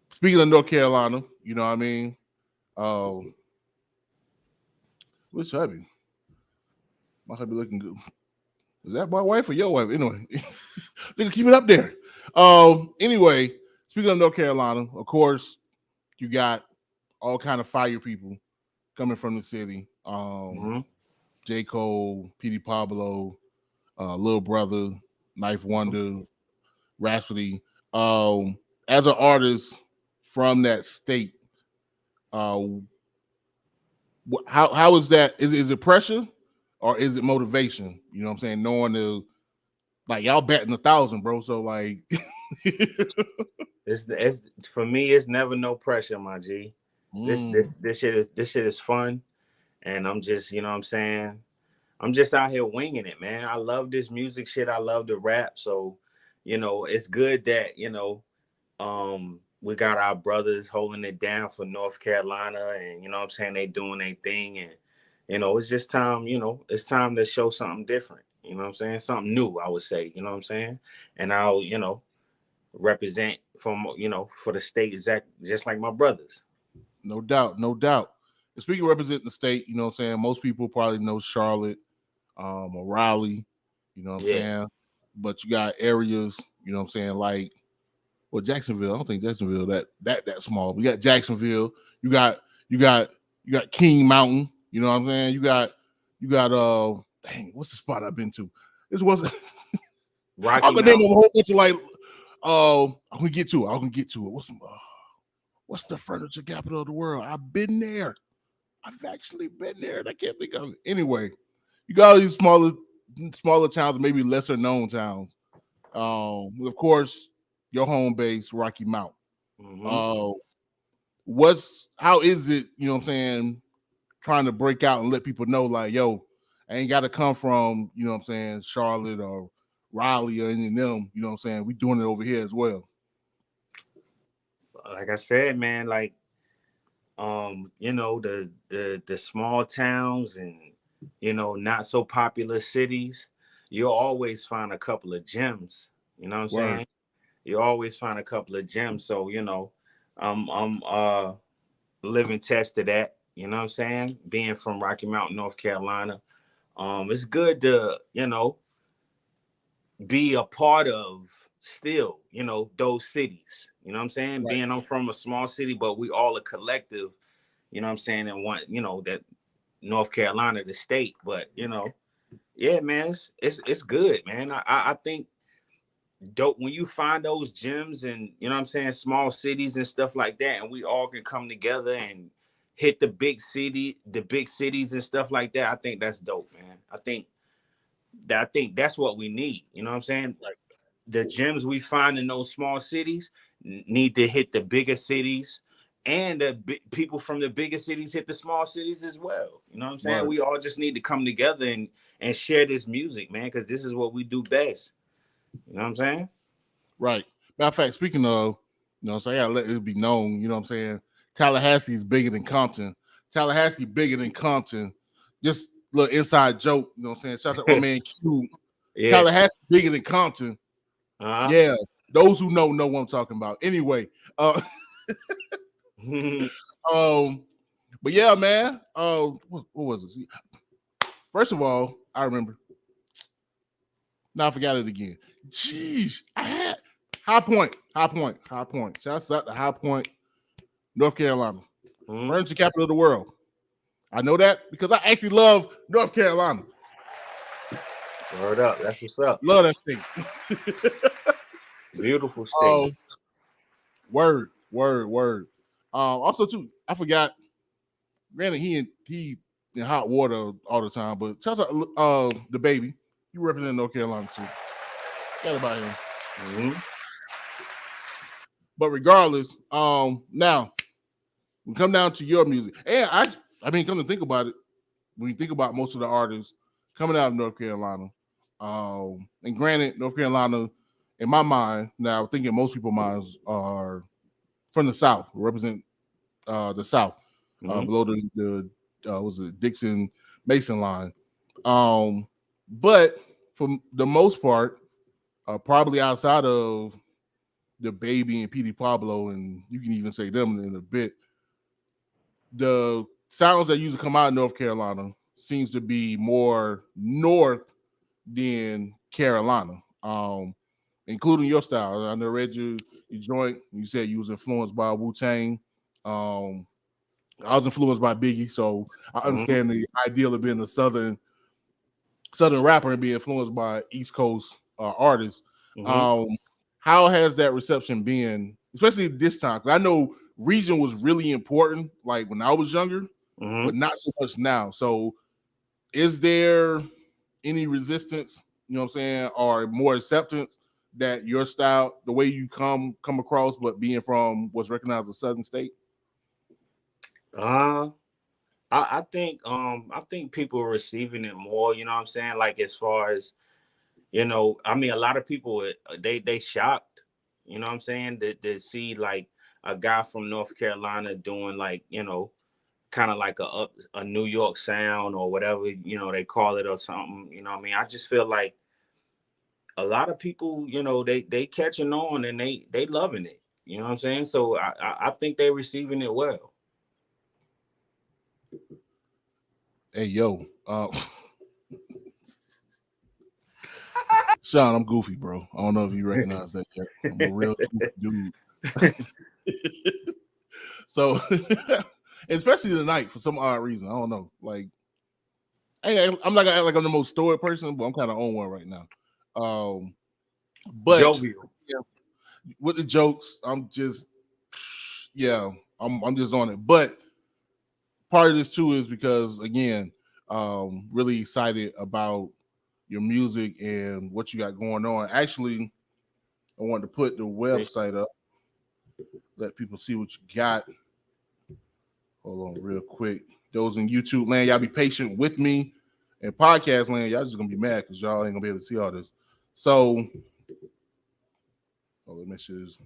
S3: speaking of North Carolina, you know what I mean? What's hubby? My hubby looking good. Is that my wife or your wife? Anyway, nigga, keep it up there. Anyway, speaking of North Carolina, of course, you got all kind of fire people coming from the city. J. Cole, P.D. Pablo, Lil Brother, Knife Wonder, Rhapsody. As an artist from that state, how is that? Is it pressure or is it motivation? You know what I'm saying? Knowing the like y'all batting 1,000, bro. So like,
S5: it's for me. It's never no pressure, my G. This shit is fun, and I'm just, you know what I'm saying, I'm just out here winging it, man. I love this music shit. I love the rap. So, you know, it's good that, you know, we got our brothers holding it down for North Carolina, and you know what I'm saying, they doing their thing, and you know, it's just time, you know, it's time to show something different. You know what I'm saying? Something new, I would say, you know what I'm saying? And I'll, you know, represent from, you know, for the state just like my brothers.
S3: No doubt, no doubt. And speaking of representing the state, you know what I'm saying, most people probably know Charlotte, or Raleigh, you know what I'm saying? But you got areas, you know what I'm saying, like, well, Jacksonville. I don't think Jacksonville that small. We got Jacksonville. You got King Mountain. You know what I'm saying? You got dang, what's the spot I've been to? This wasn't
S5: Rocky
S3: I'm gonna name a whole bunch of like I'm gonna get to it. What's the furniture capital of the world? I've been there. I've actually been there, and I can't think of it. Anyway, you got all these smaller towns, maybe lesser known towns. Of course, your home base, Rocky Mount. How is it, you know what I'm saying, trying to break out and let people know, like, yo, I ain't got to come from, you know what I'm saying, Charlotte or Raleigh or any of them, you know what I'm saying, we doing it over here as well.
S5: Like I said, man, like, you know, the small towns and, you know, not so popular cities, you'll always find a couple of gems. You know what I'm saying? You always find a couple of gems. So, you know, I'm living test of that. You know what I'm saying? Being from Rocky Mount, North Carolina, it's good to, you know, be a part of still, you know, those cities. You know what I'm saying? Being I'm from a small city, but we all a collective, you know what I'm saying, and one, you know, that North Carolina, the state. But, you know, yeah, man, it's good, man. I think dope when you find those gems and, you know what I'm saying, small cities and stuff like that, and we all can come together and hit the big cities and stuff like that. I think that's dope, man. I think that's what we need. You know what I'm saying? Like the gems we find in those small cities need to hit the bigger cities, and the people from the bigger cities hit the small cities as well. You know what I'm saying?
S3: Right.
S5: We all just need to come together and share this music, man, because this is what we do best. You know what I'm saying?
S3: Right. Matter of fact, speaking of, you know, so I gotta let it be known, you know what I'm saying? Tallahassee is bigger than Compton. Tallahassee bigger than Compton. Just little inside joke, you know what I'm saying? Shout out to my man Q.
S5: Yeah.
S3: Tallahassee bigger than Compton.
S5: Uh-huh.
S3: Yeah. Those who know what I'm talking about. Anyway, but yeah, man. What was it? First of all, I remember. Now I forgot it again. Jeez, I had High Point. Shouts out to High Point, North Carolina. Furniture capital of the world. I know that because I actually love North Carolina.
S5: Word up. That's what's up.
S3: Love that state.
S5: Beautiful state.
S3: Word. Also, too, I forgot. Granted, he in hot water all the time, but shouts out the baby. You represent North Carolina too. Forgot about him. But regardless, now we come down to your music, and I mean, come to think about it, when you think about most of the artists coming out of North Carolina, and granted, North Carolina, in my mind, now thinking most people's minds are from the South, represent the South, below the was it Dixon Mason line, but for the most part, probably outside of the baby and Petey Pablo, and you can even say them in a bit, the sounds that usually come out of North Carolina seems to be more north than Carolina, including your style. I know read your joint. You said you was influenced by Wu-Tang. I was influenced by Biggie, so I understand the ideal of being a southern rapper and being influenced by East Coast artists. How has that reception been, especially this time? Because I know region was really important, like when I was younger, but not so much now. So, is there any resistance? You know what I'm saying, or more acceptance that your style, the way you come across, but being from what's recognized as a southern state?
S5: I think people are receiving it more, you know what I'm saying? Like as far as, you know, I mean, a lot of people they shocked, you know what I'm saying, to see like a guy from North Carolina doing like, you know, kind of like a New York sound or whatever, you know, they call it or something, you know what I mean? I just feel like a lot of people, you know, they catching on and they loving it, you know what I'm saying? So I think they're receiving it well.
S3: Hey, yo. Sean, I'm goofy, bro. I don't know if you recognize that yet. I'm a real goofy dude. So, especially tonight, for some odd reason. I don't know. Like, I'm not gonna act like I'm the most stoic person, but I'm kind of on one right now. But
S5: jovial.
S3: Yeah, with the jokes, I'm just I'm just on it. But part of this too is because, again, really excited about your music and what you got going on. Actually, I wanted to put the website up, let people see what you got. Hold on real quick. Those in YouTube land, y'all be patient with me. And podcast land, y'all just gonna be mad because y'all ain't gonna be able to see all this. So, let me make sure it's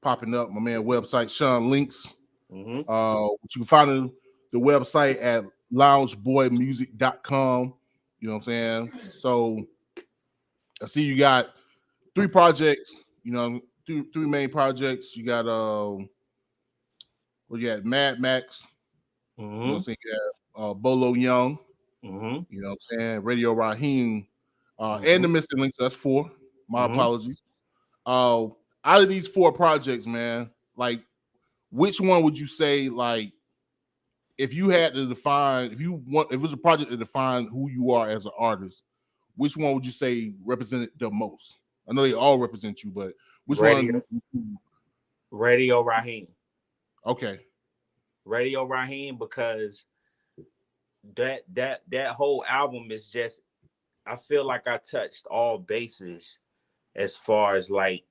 S3: popping up. My man website, Sean Links. You can find the website at loungeboymusic.com. You know what I'm saying? So I see you got 3 projects, you know, three main projects. You got you got Mad Max, you know what I'm saying? You got Bolo Young, you know what I'm saying? Radio Raheem, and the Missing Links. So that's 4. My apologies. Out of these 4 projects, man, like which one would you say, like, if you had to define, if it was a project to define who you are as an artist, which one would you say represented the most? I know they all represent you, but which
S5: Radio,
S3: one?
S5: Radio Raheem.
S3: Okay.
S5: Radio Raheem, because that whole album is just, I feel like I touched all bases as far as like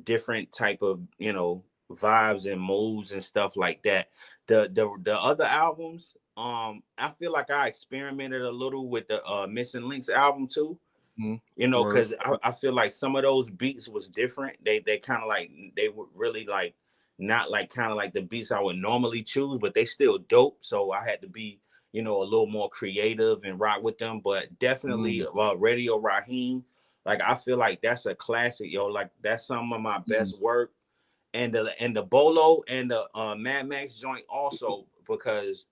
S5: different type of, you know, vibes and moods and stuff like that. The other albums, I feel like I experimented a little with the Missing Links album too.
S3: Mm-hmm.
S5: You know,
S3: Word.
S5: because I feel like some of those beats was different. They kind of like, they were really like not like kind of like the beats I would normally choose, but they still dope. So I had to be, you know, a little more creative and rock with them. But definitely Radio Raheem, like I feel like that's a classic, yo. Like that's some of my best work. And the Bolo and the Mad Max joint also, because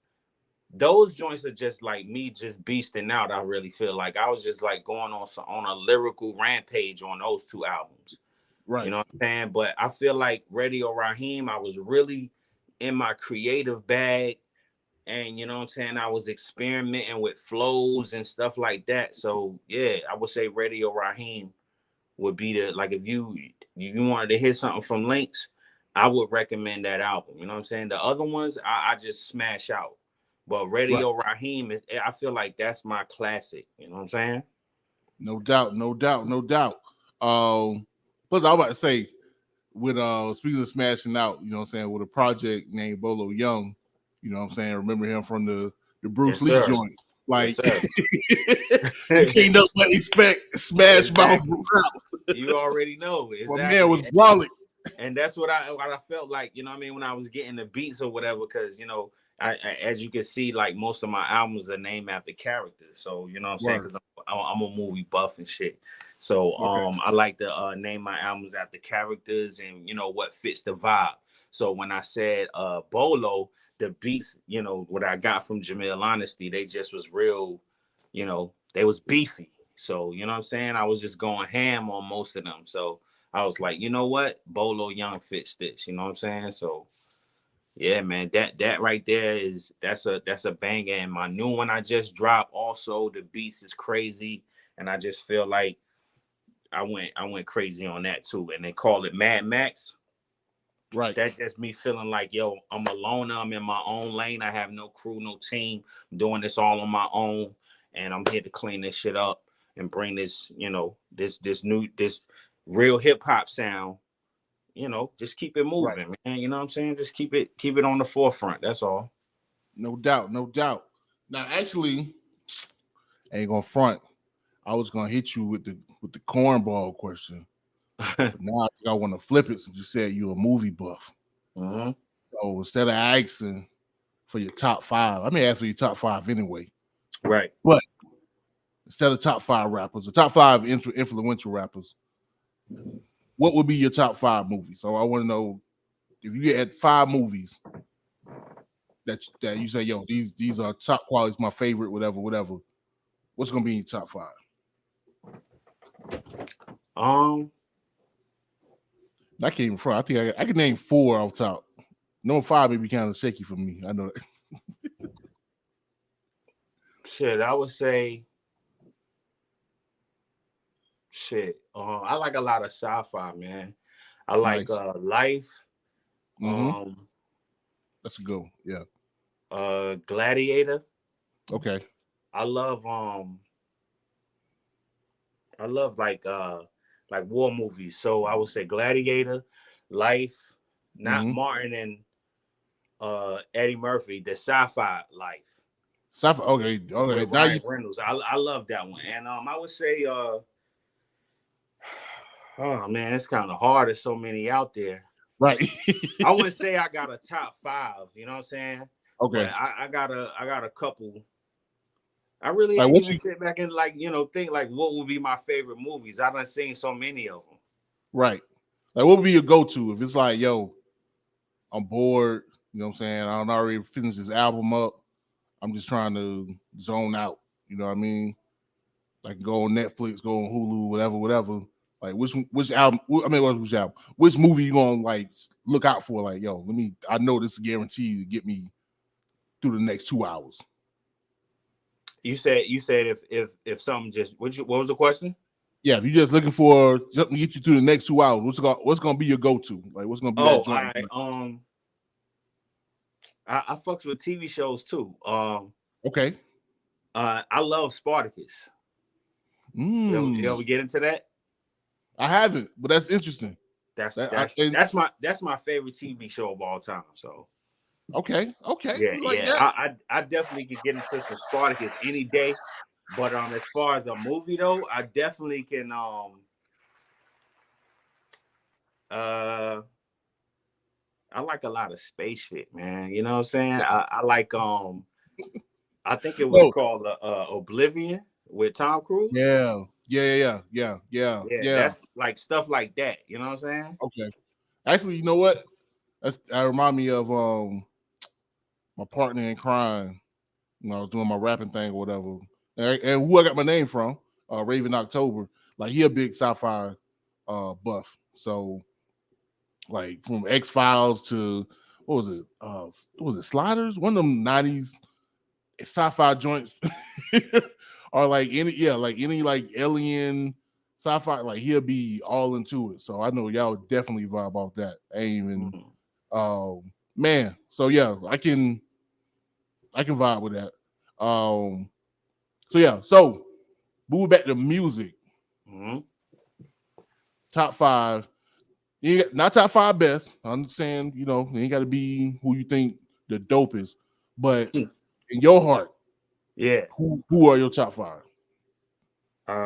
S5: those joints are just like me just beasting out. I really feel like I was just like going on a lyrical rampage on those two albums.
S3: Right.
S5: You know what I'm saying? But I feel like Radio Raheem, I was really in my creative bag. And you know what I'm saying? I was experimenting with flows and stuff like that. So yeah, I would say Radio Raheem would be the, like, if you wanted to hear something from Links, I would recommend that album. You know what I'm saying? The other ones I just smash out. But Radio Raheem is, I feel like that's my classic. You know what I'm saying?
S3: No doubt. Plus I was about to say, with speaking of smashing out, you know what I'm saying, with a project named Bolo Young, you know what I'm saying, remember him from the Bruce Lee joint. Like you can't know but expect Smash Mouth.
S5: You already know. Exactly.
S3: My man was brolic.
S5: And that's what I felt like, you know what I mean, when I was getting the beats or whatever, because, you know, I as you can see, like most of my albums are named after characters. So, you know what I'm saying? Because I'm a movie buff and shit. So I like to name my albums after characters and, you know, what fits the vibe. So when I said Bolo, the beats, you know, what I got from Jamil Honesty, they just was real, you know, they was beefy. So, you know what I'm saying? I was just going ham on most of them. So I was like, you know what? Bolo Young fits this. You know what I'm saying? So yeah, man, that right there is, that's a banger. And my new one I just dropped also, the beats is crazy. And I just feel like I went crazy on that too. And they call it Mad Max.
S3: Right.
S5: That's just me feeling like, yo, I'm alone. I'm in my own lane. I have no crew, no team. I'm doing this all on my own. And I'm here to clean this shit up and bring this, you know, this real hip hop sound. You know, just keep it moving, man. You know what I'm saying? Just keep it on the forefront. That's all.
S3: No doubt. Now, actually, I ain't gonna front. I was gonna hit you with the cornball question. But now I want to flip it since you said you're a movie buff.
S5: Mm-hmm.
S3: So instead of asking for your top 5, I may ask for your top 5 anyway.
S5: Right.
S3: But instead of top 5 rappers, the top 5 influential rappers, what would be your top 5 movies? So I want to know, if you had 5 movies that you say, yo, these are top quality, my favorite, whatever. What's gonna be in your top 5? I can't even front. I think I can name 4 off top. Number 5 may be kind of shaky for me. I know that.
S5: Shit, I would say. Shit, I like a lot of sci-fi, man. I like Life.
S3: Mm-hmm. That's a go. Yeah.
S5: Gladiator.
S3: Okay.
S5: I love like war movies. So I would say Gladiator, Life, not Martin and Eddie Murphy, the sci-fi Life.
S3: Sci-fi, okay.
S5: Ryan Reynolds. I love that one. And I would say oh man, it's kind of hard. There's so many out there.
S3: Right.
S5: I wouldn't say I got a top 5, you know what I'm saying?
S3: Okay.
S5: But I got a couple. I really ain't even sit back and like, you know, think like what would be my favorite movies. I done seen so many of them.
S3: Right. Like what would be your go-to if it's like, yo, I'm bored, you know what I'm saying? I don't already finish this album up. I'm just trying to zone out. You know what I mean? Like go on Netflix, go on Hulu, whatever. Like which album? Which album? Which movie you gonna like look out for? Like, yo, I know this is guaranteed to get me through the next 2 hours.
S5: You said if something just what was the question?
S3: Yeah, if you're just looking for something to get you through the next 2 hours, what's gonna be your go-to? Like, what's gonna be that
S5: Oh, all
S3: joint?
S5: right. I fucks with TV shows too.
S3: Okay.
S5: I love Spartacus. You ever get into that?
S3: I haven't, but that's interesting.
S5: That's my favorite TV show of all time. So
S3: okay.
S5: Yeah. I definitely could get into some Spartacus any day. But as far as a movie though, I definitely can I like a lot of space shit, man. You know what I'm saying? I like I think it was called Oblivion with Tom Cruise.
S3: Yeah.
S5: That's like stuff like that. You know what I'm saying?
S3: Okay. Actually, you know what? That remind me of my partner in crime when I was doing my rapping thing or whatever. And who I got my name from, Raven October. Like, he a big sci-fi buff. So, like, from X-Files to what was it? Sliders? One of them 90s sci-fi joints. Or like any like alien sci-fi, like he'll be all into it. So I know y'all would definitely vibe off that. I ain't even man. So yeah, I can vibe with that. So yeah, so moving back to music. Top 5. Not top 5 best. I understand, you know, you ain't gotta be who you think the dopest, but in your heart,
S5: yeah.
S3: Who are your top 5?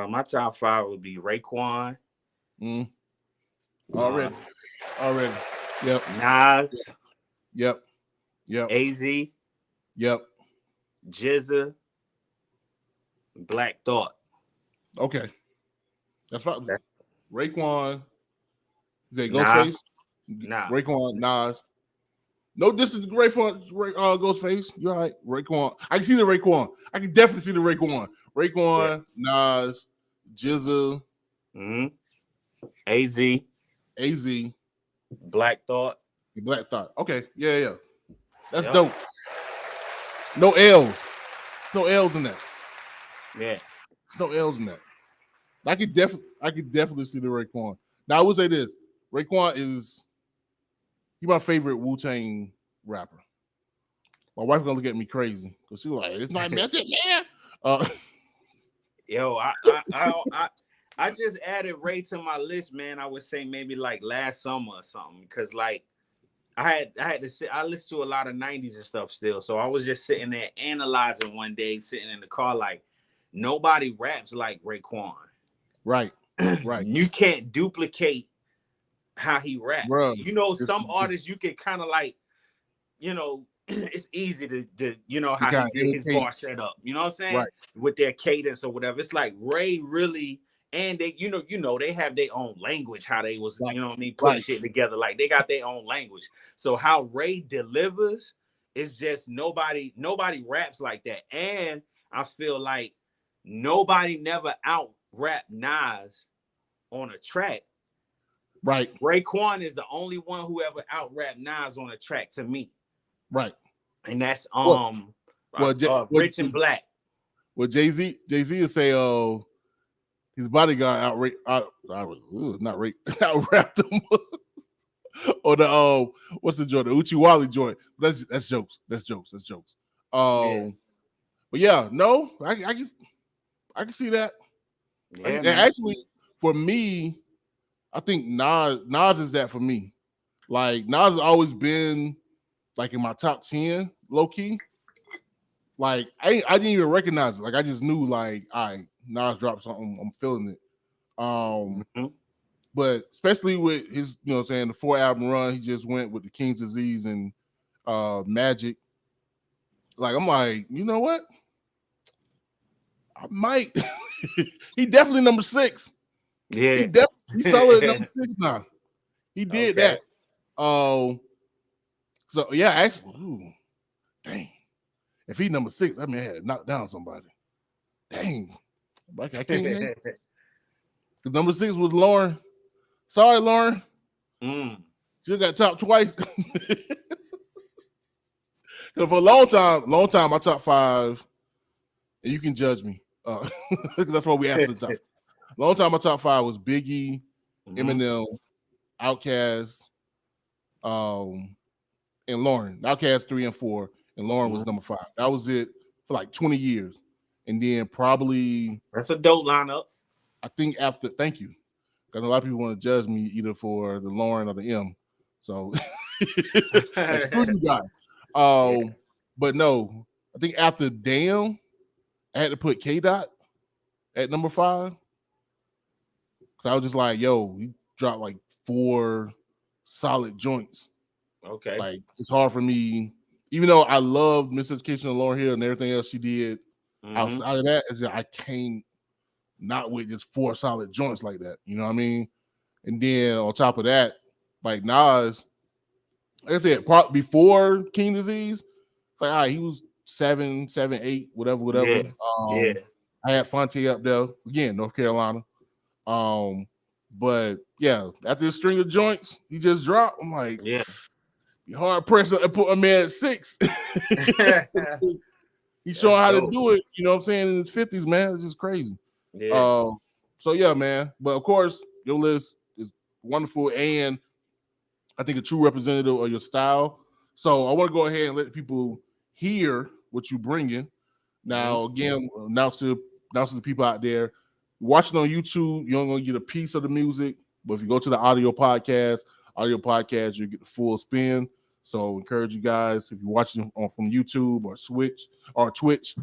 S5: My top 5 would be Raekwon.
S3: Already. Yep.
S5: Nas.
S3: Yep.
S5: AZ.
S3: Yep.
S5: GZA. Black Thought.
S3: Okay. That's right. Raekwon. Is that Ghostface?
S5: Nah.
S3: Raekwon, Nas. No distance to Raekwon, Ghostface. You're all right. Raekwon. I can see the Raekwon. I can definitely see the Raekwon. Raekwon, Nas, GZA. AZ.
S5: Black Thought.
S3: Okay. Yeah. That's dope. No L's. No L's in that.
S5: Yeah.
S3: There's no L's in that. I could definitely see the Raekwon. Now I will say this. Raekwon is my favorite Wu-Tang rapper. My wife gonna look at me crazy because she's like, it's not method, man.
S5: Yo, I just added Ray to my list, man. I would say maybe like last summer or something, because like I listen to a lot of 90s and stuff still. So I was just sitting there analyzing one day, sitting in the car, like nobody raps like Raekwon.
S3: Right.
S5: You can't duplicate how he raps.
S3: Bro,
S5: you know, some artists you can kind of like, you know, it's easy to you know how he did his bar set up. You know what I'm saying?
S3: Right.
S5: With their cadence or whatever. It's like Ray really, and they, you know, they have their own language, how they was, you know what I mean, putting shit together. Like they got their own language. So how Ray delivers is just nobody raps like that. And I feel like nobody never out rap Nas on a track.
S3: Right.
S5: Raekwon is the only one who ever out rap Nas on a track to me.
S3: Right.
S5: And that's Rich and Black.
S3: Well, Jay-Z will say his bodyguard out-rapped him. Or the what's the joint? The Uchi Wally joint. That's jokes. That's jokes. But yeah, no, I can see that. Yeah, actually, for me, I think Nas is that for me. Like Nas has always been like in my top 10, low key. Like I didn't even recognize it. Like I just knew, like, all right, Nas dropped something, I'm feeling it. But especially with his, you know what I'm saying, the 4-album run, he just went with the King's Disease and Magic. Like I'm like, you know what? I might. He definitely number 6.
S5: Yeah,
S3: he's solid at number 6 now. He did that. So yeah, actually, dang. If he number 6, I mean, I had to knock down somebody. Dang, I can't hear. Because number 6 was Lauren. Sorry, Lauren. She got top twice. Because for a long time, my top 5, and you can judge me. Because that's what we asked for the Long time my top 5 was Biggie, Eminem, Outkast, and Lauren. Outkast 3 and 4, and Lauren was number 5. That was it for like 20 years. And then probably
S5: that's a dope lineup.
S3: I think after, thank you. Because a lot of people want to judge me either for the Lauren or the M. So screw you guys. But no, I think after Damn, I had to put K-Dot at number 5. Cause I was just like, yo, he dropped like 4 solid joints.
S5: Okay.
S3: Like it's hard for me, even though I love Miseducation of Lauryn Hill and everything else she did. Outside of that, is that I can't not with just 4 solid joints like that. You know what I mean? And then on top of that, like Nas, like I said, before King Disease, it's like, all right, he was 7, 8, whatever.
S5: Yeah.
S3: I had Fonte up there again, North Carolina. But yeah, after this string of joints he just dropped, I'm like,
S5: yeah,
S3: you're hard pressed to put a man at 6. He's showing how to do it, you know what I'm saying, in his 50s, man. It's just crazy.
S5: Yeah.
S3: So yeah, man. But of course, your list is wonderful and I think a true representative of your style. So I want to go ahead and let people hear what you bring in. Now, again, announce to the people out there, watching on YouTube, you're only going to get a piece of the music. But if you go to the audio podcast, you get the full spin. So encourage you guys, if you're watching from YouTube or Twitch,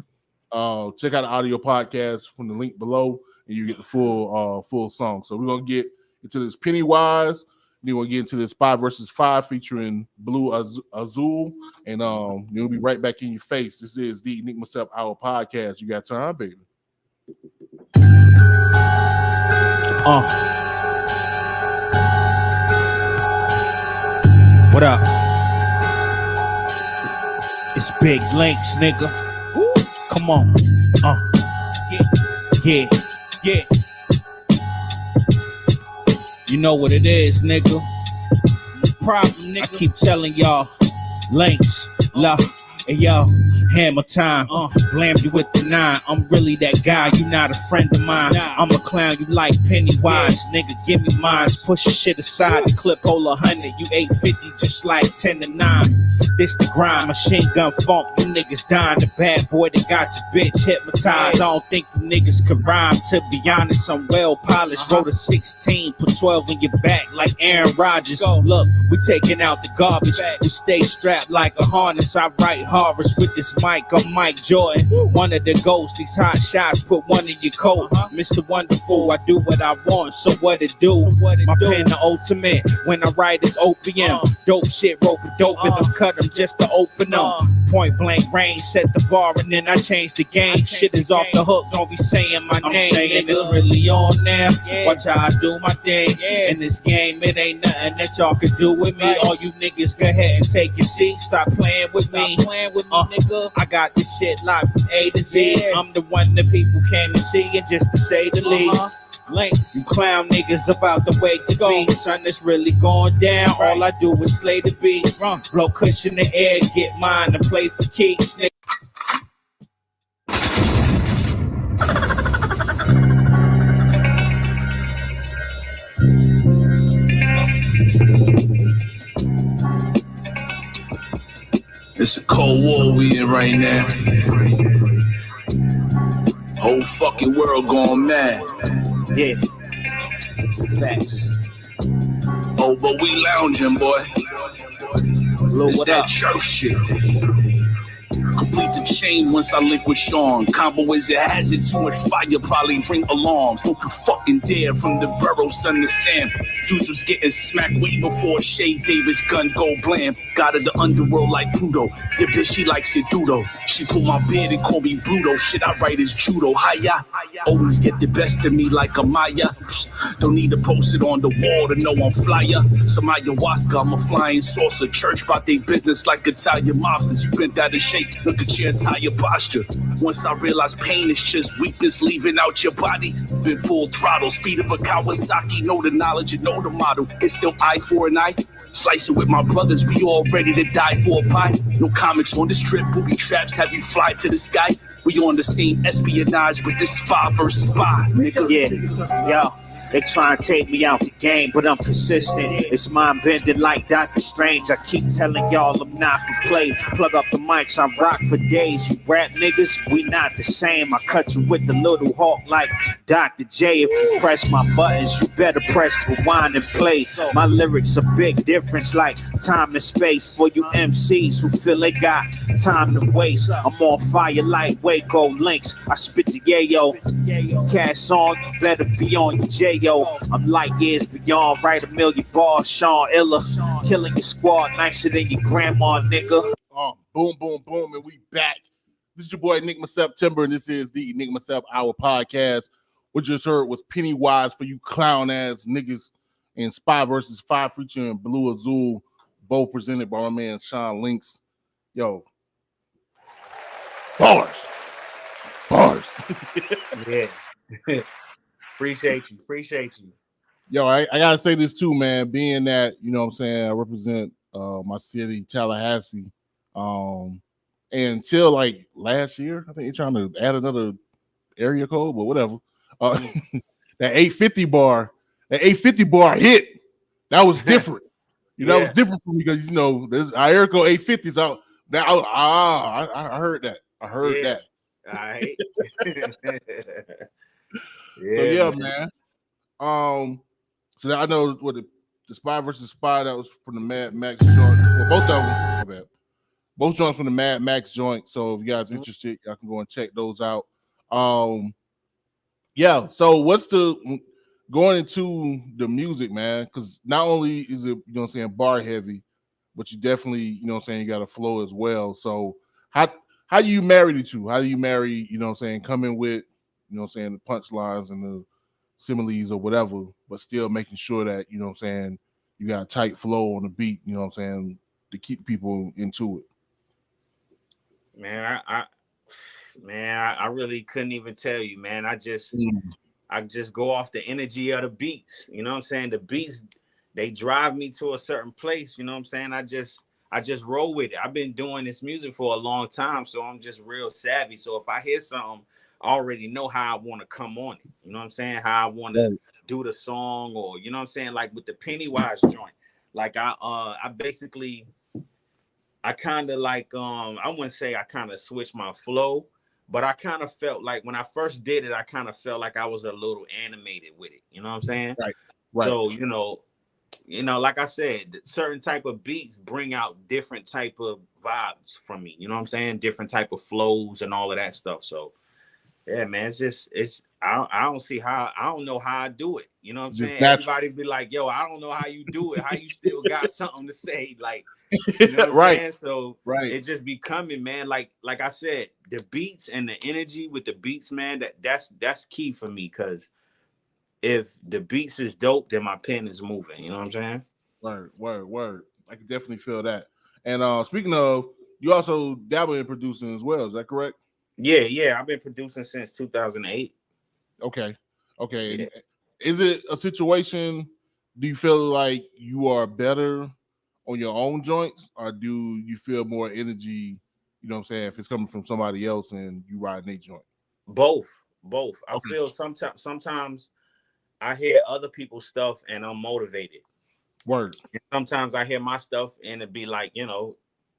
S3: check out the audio podcast from the link below, and you get the full song. So we're gonna get into this Pennywise, then we'll get into this 5 versus 5 featuring Bloo Azul, and we'll be right back in your face. This is the Enigma Sept Hour podcast. You got time, baby.
S6: What up? It's Big Links, nigga. Woo. Come on. Yeah. You know what it is, nigga. Problem, nigga. I keep telling y'all, Links, la, and yo, hammer time. Blam you with the 9. I'm really that guy. You not a friend of mine. I'm a clown. You like Pennywise, nigga. Give me mines. Push your shit aside. The clip hold 100. You 850, just like 10 to 9. This the grind, machine gun funk. You niggas dying. The bad boy that got your bitch hypnotized. I don't think you niggas can rhyme. To be honest, I'm well polished. Wrote a 16, put 12 in your back like Aaron Rodgers. Look, we taking out the garbage. We stay strapped like a harness. I write horrors with this mic. I'm Mike Jordan, one of the ghosts. These hot shots put one in your coat. Mr. Wonderful, I do what I want. So what it do? My pen the ultimate. When I write it's opium. Dope shit, rope a dope and cut them just to open them. Point blank range, set the bar and then I change the game. Shit is off the hook, don't be saying my name. And it's really on now. Watch how I do my thing. In this game, it ain't nothing that y'all can do with me. All you niggas go ahead and take your seat. Stop playing with me. Nigga. I got this shit locked from A to Z. I'm the one that people came to see, and just to say the least. Links, you clown niggas about the way to go. Son, it's really going down. All I do is slay the beats. Blow cushion in the air, get mine and play for keeps.
S7: It's a cold war we in right now. Whole fucking world going mad.
S6: Yeah. Facts.
S7: Oh, but we lounging, boy. It's
S6: What
S7: that
S6: up?
S7: church shit. Complete the chain once I link with Sean. Combo is a hazard, too much fire, probably ring alarms. Don't you fucking dare from the borough, son to Sam. Dudes was getting smacked way before Shay Davis gun go blam. Got her the underworld like Pluto. Your bitch, she likes it doodle. She pull my beard and call me Bruto. Shit I write is judo. Hiya. Always get the best of me like a Maya. Don't need to post it on the wall to know I'm flyer. Some ayahuasca, I'm a flying saucer. Church about they business like Italian mobsters. You bent out of shape, look at your entire posture. Once I realized pain is just weakness leaving out your body. Been full throttle, speed of a Kawasaki. Know the knowledge and know the model. It's still eye for an eye. Slice it with my brothers, we all ready to die for a pie. No comics on this trip, booby traps have you fly to the sky. We We on the same espionage, but this spy versus spy, nigga.
S8: Yeah, yo. They try and take me out the game, but I'm consistent. It's mind-bending like Dr. Strange. I keep telling y'all I'm not for play. Plug up the mics, I rock for days. You rap niggas, we not the same. I cut you with the little hawk like Dr. J. If you press my buttons, you better press rewind and play. My lyrics a big difference like time and space. For you MCs who feel they got time to waste, I'm on fire like Waco Links. I spit the yayo. Cash on, you better be on your J.O. I'm light years beyond, write a million bars, Sean Illa. Killing your squad nicer than your grandma, nigga.
S3: Oh, boom, boom, boom, and we back. This is your boy Enigma September, and this is the Enigma Sept Hour podcast. What you just heard was Pennywise for you clown ass niggas, and Spy versus 5 featuring Bloo Azul, both presented by my man Sean Links. Yo, bars.
S5: Yeah. Appreciate you.
S3: Yo, I gotta say this too, man. Being that, you know what I'm saying, I represent my city, Tallahassee. And until like last year, I think they're trying to add another area code, but whatever. That 850 bar hit. That was different. That was different for me because there's our area code 850. So I heard that. I heard that.
S5: All right.
S3: So yeah, man. So I know what the Spy versus Spy, that was from the Mad Max joint. Well, both of them. My bad. Both joints from the Mad Max joint. So if you guys interested, y'all can go and check those out. Yeah. So what's going into the music, man? Because not only is it, bar heavy, but you definitely, you got a flow as well. So how do you marry the two? How do you marry, come in with, the punchlines and the similes or whatever, but still making sure that, you got a tight flow on the beat, to keep people into it?
S5: Man, I really couldn't even tell you, man. I just go off the energy of the beats. You know what I'm saying? The beats, they drive me to a certain place. You know what I'm saying? I just roll with it. I've been doing this music for a long time, so I'm just real savvy. So if I hear something, I already know how I want to come on it. You know what I'm saying? How I want to do the song, or you know what I'm saying? Like with the Pennywise joint, like I kind of like I wouldn't say I kind of switched my flow, but I kind of felt like when I first did it, I kind of felt like I was a little animated with it. You know what I'm saying? Right. So like I said, certain type of beats bring out different type of vibes from me. You know what I'm saying? Different type of flows and all of that stuff. So yeah, man, I don't know how I do it. You know what I'm saying? Everybody be like, yo, I don't know how you do it. How you still got something to say? Like, you know what I'm saying? So it just be coming, man. Like I said, the beats and the energy with the beats, man, that's key for me, because if the beats is dope, then my pen is moving. You know what I'm saying?
S3: Word. I can definitely feel that. And speaking of, you also dabble in producing as well. Is that correct?
S5: Yeah. I've been producing since 2008.
S3: Okay.
S5: Yeah.
S3: Is it a situation, do you feel like you are better on your own joints, or do you feel more energy, you know what I'm saying, if it's coming from somebody else and you riding a joint?
S5: Both. I feel sometimes I hear other people's stuff and I'm motivated.
S3: Word.
S5: And sometimes I hear my stuff and it'd be like,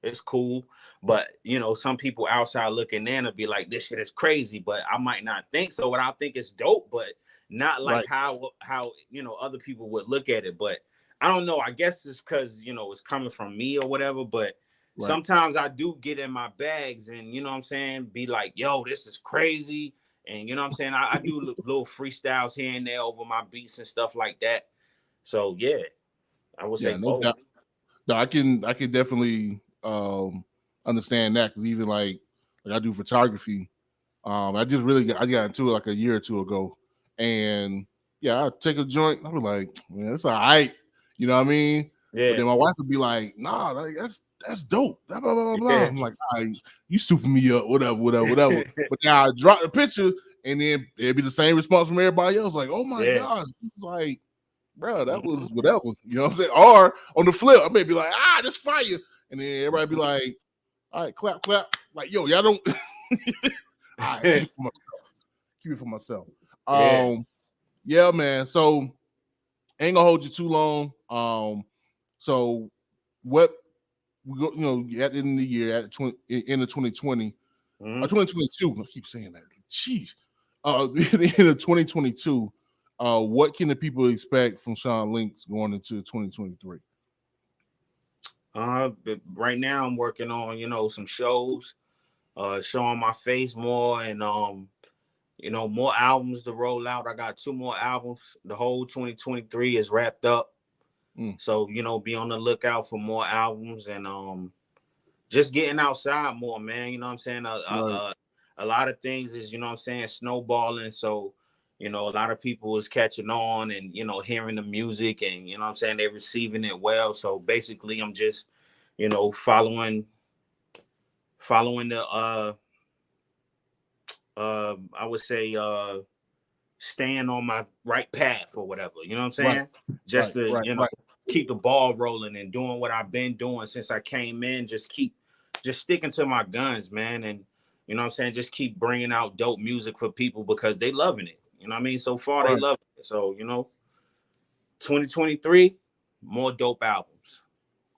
S5: it's cool, but some people outside looking in and be like, this shit is crazy, but I might not think so. But I think it's dope, but not like how other people would look at it. But I don't know. I guess it's because it's coming from me or whatever. But sometimes I do get in my bags and what I'm saying, be like, yo, this is crazy. And what I'm saying, I do little freestyles here and there over my beats and stuff like that. So yeah, I would say both.
S3: No, I can definitely understand that, because even like I do photography. I got into it like a year or two ago, and I take a joint. I'll be like, man, it's all right. You know what I mean?
S5: Yeah.
S3: But then my wife would be like, nah, like, that's dope. Blah, blah, blah, blah. Yeah. I'm like, all right, you super me up, whatever. But now I drop the picture, and then it'd be the same response from everybody else. Like, oh my God. It's like, bro, that was whatever. You know what I'm saying? Or on the flip, I may be like, that's fire. And then everybody be like, all right, clap. Like, yo, y'all don't. All right, keep it for myself.
S5: Yeah.
S3: Yeah, man. So ain't gonna hold you too long. So what we go, at the end of the year, at end of 2020 or 2022. I keep saying that. Jeez. At the end of 2022, what can the people expect from Sean Links going into 2023?
S5: Right now I'm working on, some shows, showing my face more, and more albums to roll out. I got 2 more albums. The whole 2023 is wrapped up. So, be on the lookout for more albums, and just getting outside more, man. You know what I'm saying? A lot of things is, snowballing. So, a lot of people is catching on and, hearing the music, and, they're receiving it well. So basically I'm just, following the I would say staying on my right path or whatever, you know what I'm saying? Just to keep the ball rolling and doing what I've been doing since I came in. Just sticking to my guns, man. And just keep bringing out dope music for people because they loving it. You know what I mean? So far they love it. So 2023, more dope albums.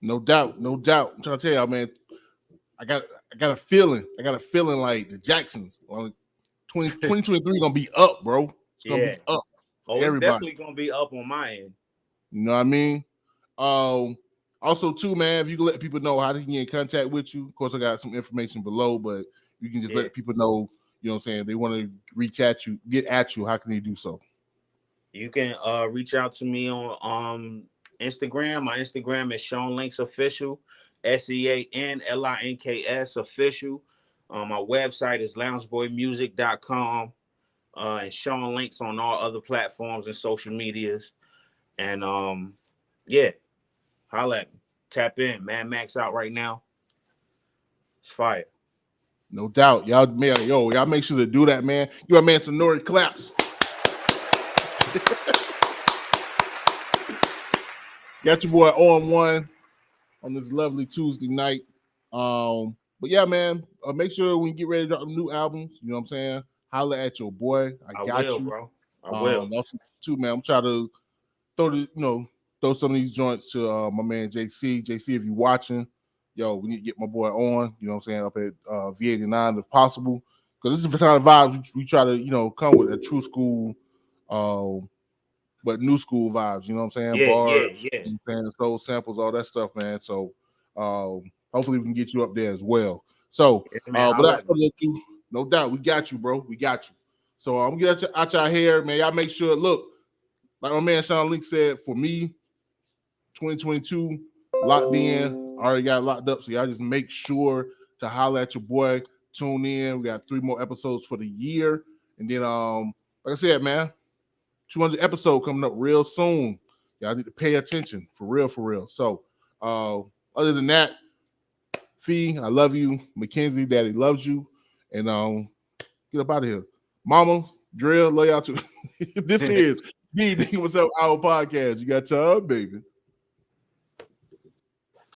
S3: No doubt. I'm trying to tell y'all, man. I got a feeling like the Jacksons 2023 gonna be up, bro. It's gonna be up.
S5: Oh, it's definitely gonna be up on my end.
S3: You know what I mean? Also, too, man, if you can let people know how they can get in contact with you. Of course, I got some information below, but you can just let people know, you know what I'm saying, if they want to get at you, how can they do so?
S5: You can reach out to me on Instagram. My Instagram is seanlinksofficial, SEANLINKS official. My website is loungeboymusic.com, and Sean Links on all other platforms and social medias. And holla at me. Tap in. Mad Max out right now. It's fire.
S3: No doubt. Y'all make sure to do that, man. Give my man some Nori claps. Got your boy on one on this lovely Tuesday night. But yeah, man, make sure when you get ready to drop new albums, you know what I'm saying, holla at your boy. I got you,
S5: bro. I will.
S3: Also, too, man, I'm trying to throw some of these joints to my man JC. JC, if you're watching, we need to get my boy on, you know what I'm saying, up at V89 if possible. Because this is the kind of vibes we try to, come with a true school, but new school vibes, you know what I'm saying?
S5: Yeah.
S3: You know what I'm saying? Soul samples, all that stuff, man. So hopefully we can get you up there as well. So, without further ado, no doubt, we got you, bro. We got you. So I'm gonna get out y'all hair, man. Y'all make sure, look, like my man Sean Link said, for me, 2022, locked in, already got locked up. So y'all just make sure to holler at your boy, tune in. We got 3 more episodes for the year. And then, like I said, man, 200 episode coming up real soon. Y'all need to pay attention, for real. So, other than that, Fee, I love you. Mackenzie, Daddy loves you. And get up out of here. Mama, Drill, lay out to this is the Enigma Sept Hour podcast. You got time, baby.